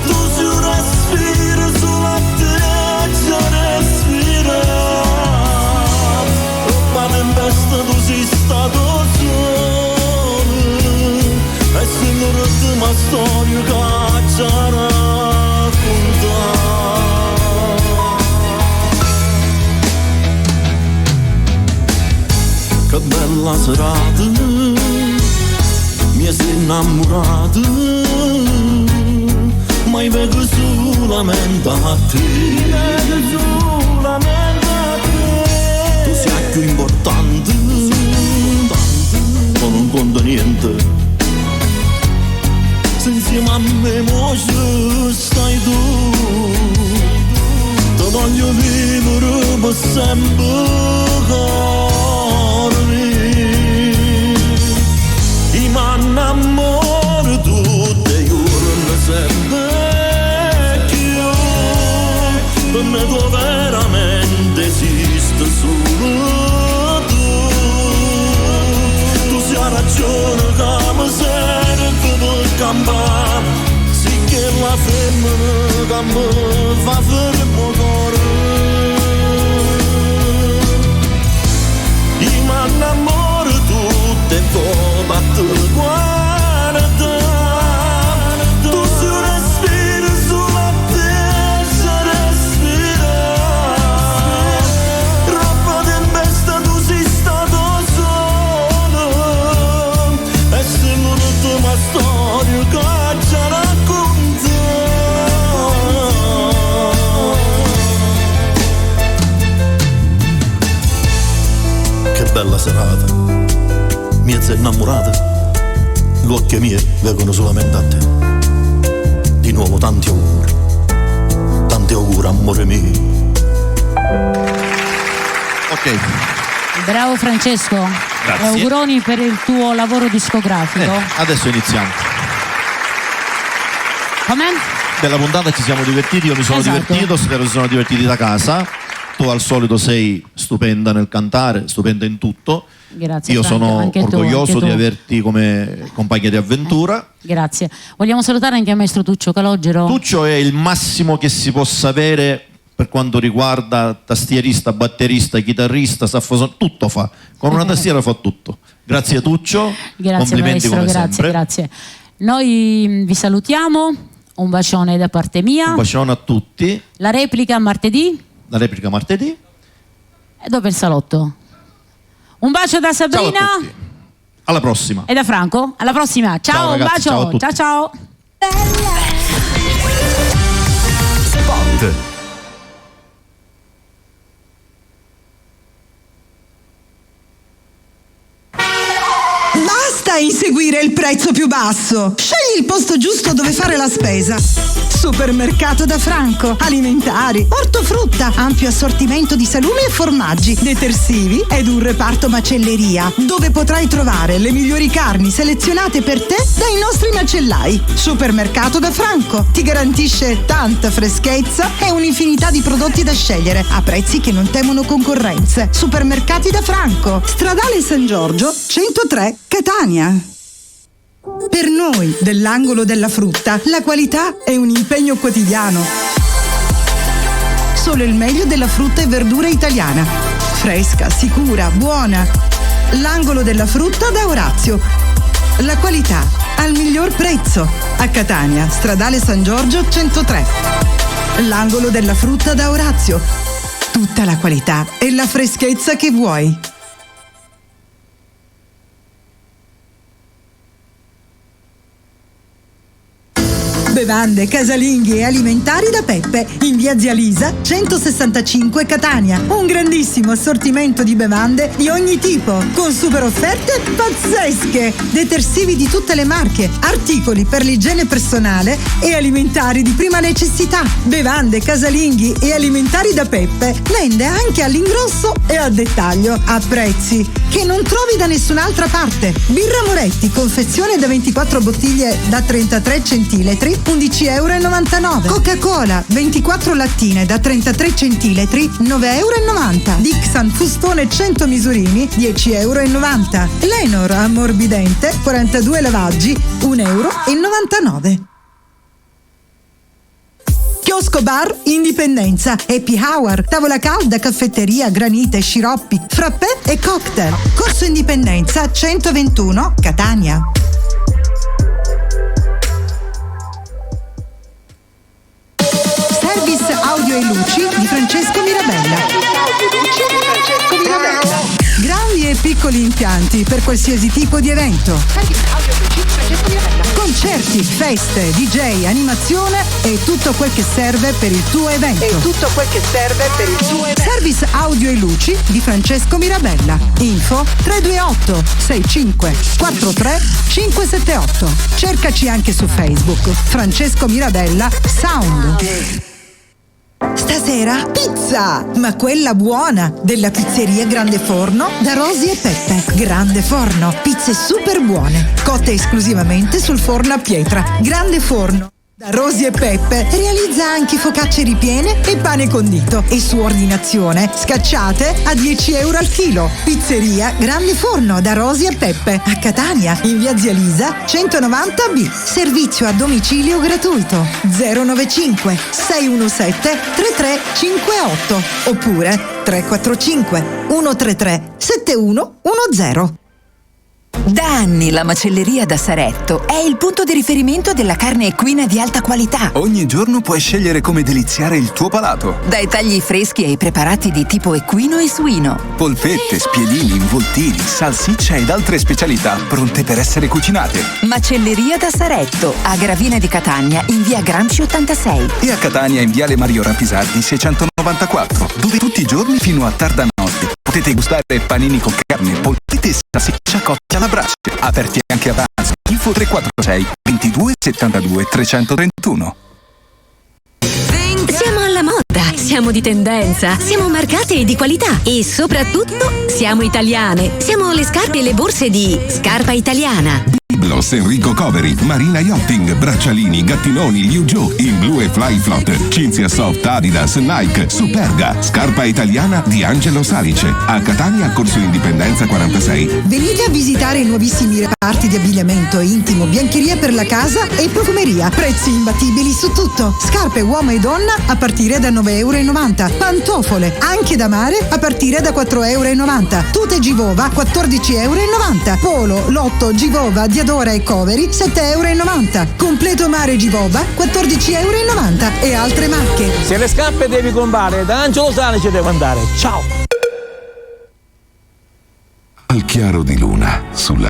Tu si respira sulla terra respira. Ma tempesta tu sei stato solo. E se non che bella serata, mi sei innamorata, ma vedo solamente a te, tu sei più importante, ma non conta niente, se insieme a me mo stai tu, ti voglio vivere per sempre con me, i m'annamoro tutte i giorni sempre più, per me tu veramente esiste solo tu, tu sei la ragione che mi serve per campare, sì che la femmina che mi fa fermo cuore, i m'annamoro tutte e poi batto guarda, tu sei un respiro sulla terra, respira, roba tempesta tu sei stato solo, e se l'ultima storia che ci racconta, che bella serata, mia sei innamorata, gli occhi miei vedono solamente a te, di nuovo tanti auguri amore mio. Ok. Bravo Francesco. Grazie. E auguroni per il tuo lavoro discografico. Adesso iniziamo. Com'è? Della puntata ci siamo divertiti, io mi sono divertito, spero si sono divertiti da casa. Tu al solito sei stupenda nel cantare, stupenda in tutto. Grazie. Io Franco, sono anche tu, orgoglioso anche di tu. averti come compagna di avventura. Grazie. Vogliamo salutare anche il maestro Tuccio Calogero. Tuccio è il massimo che si possa avere per quanto riguarda tastierista, batterista, chitarrista, sassofono, tutto fa. Con una tastiera fa tutto. Grazie Tuccio, Grazie complimenti maestro, come grazie, sempre. grazie. Noi vi salutiamo, un bacione da parte mia. Un bacione a tutti. La replica martedì. La replica martedì. E dopo il salotto. Un bacio da Sabrina. Ciao a tutti. Alla prossima. E da Franco. Alla prossima. Ciao, Ciao, un ragazzi, bacio. ciao a tutti. Ciao ciao. Spot. Basta inseguire il prezzo più basso. Scegli il posto giusto dove fare la spesa. Supermercato da Franco. Alimentari, ortofrutta, ampio assortimento di salumi e formaggi, detersivi ed un reparto macelleria, dove potrai trovare le migliori carni selezionate per te dai nostri macellai. Supermercato da Franco ti garantisce tanta freschezza e un'infinità di prodotti da scegliere a prezzi che non temono concorrenze. Supermercati da Franco, Stradale San Giorgio 103 Catania. Per noi dell'angolo della frutta, la qualità è un impegno quotidiano. Solo il meglio della frutta e verdura italiana. Fresca, sicura, buona. L'angolo della frutta da Orazio. La qualità al miglior prezzo. A Catania, Stradale San Giorgio 103. L'angolo della frutta da Orazio. Tutta la qualità e la freschezza che vuoi. Bevande, casalinghi e alimentari da Peppe, in via Zia Lisa 165 Catania. Un grandissimo assortimento di bevande di ogni tipo, con super offerte pazzesche. Detersivi di tutte le marche, articoli per l'igiene personale e alimentari di prima necessità. Bevande, casalinghi e alimentari da Peppe vende anche all'ingrosso e al dettaglio, a prezzi che non trovi da nessun'altra parte. Birra Moretti, confezione da 24 bottiglie da 33 centilitri, €11,99. Coca-Cola, 24 lattine da 33 centilitri, €9,90. Dixan, fustone 100 misurini, €10,90. Lenor, ammorbidente, 42 lavaggi, €1,99. Chiosco Bar Indipendenza, happy hour, tavola calda, caffetteria, granite, sciroppi, frappè e cocktail. Corso Indipendenza 121 Catania. Service audio e luci di Francesco Mirabella. Gravi e piccoli impianti per qualsiasi tipo di evento. Concerti, feste, DJ, animazione e tutto quel che serve per il tuo evento. Service audio e luci di Francesco Mirabella. Info 328 65 43 578. Cercaci anche su Facebook. Francesco Mirabella Sound. Stasera pizza, ma quella buona, della pizzeria Grande Forno da Rosi e Peppe. Grande Forno, pizze super buone, cotte esclusivamente sul forno a pietra. Grande Forno da Rosi e Peppe realizza anche focacce ripiene e pane condito e su ordinazione scacciate a 10 euro al chilo. Pizzeria Grande Forno da Rosi e Peppe a Catania in via Zia Lisa 190B. Servizio a domicilio gratuito 095 617 3358 oppure 345 133 7110. Da anni la macelleria da Saretto è il punto di riferimento della carne equina di alta qualità. Ogni giorno puoi scegliere come deliziare il tuo palato. Dai tagli freschi ai preparati di tipo equino e suino. Polpette, spiedini, involtini, salsiccia ed altre specialità pronte per essere cucinate. Macelleria da Saretto, a Gravina di Catania in via Gramsci 86. E a Catania in viale Mario Rapisardi 694, dove tutti i giorni fino a tarda notte potete gustare panini con carne, polpette e salsiccia cotti alla brace. Aperti anche a pranzo. Info 346 22 72 331. Siamo alla moda, siamo di tendenza, siamo marcate e di qualità e soprattutto siamo italiane. Siamo le scarpe e le borse di Scarpa Italiana. Biblos, Enrico Coveri, Marina Yachting, Braccialini, Gattinoni, Liu Joe, in Blue e Fly Flot, Cinzia Soft, Adidas, Nike, Superga, Scarpa Italiana di Angelo Salice, a Catania, Corso Indipendenza 46. Venite a visitare i nuovissimi reparti di abbigliamento intimo, biancheria per la casa e profumeria. Prezzi imbattibili su tutto. Scarpe uomo e donna a partire da 9,90 euro. Pantofole anche da mare a partire da 4,90 euro. Tute Givova 14,90 euro. Polo, Lotto, Givova, Diadora e Coveri 7,90 euro. Completo mare Givova 14,90 euro e altre marche. Se le scarpe devi comprare, da Angelo Salice devo andare. Ciao! Al chiaro di luna, sulla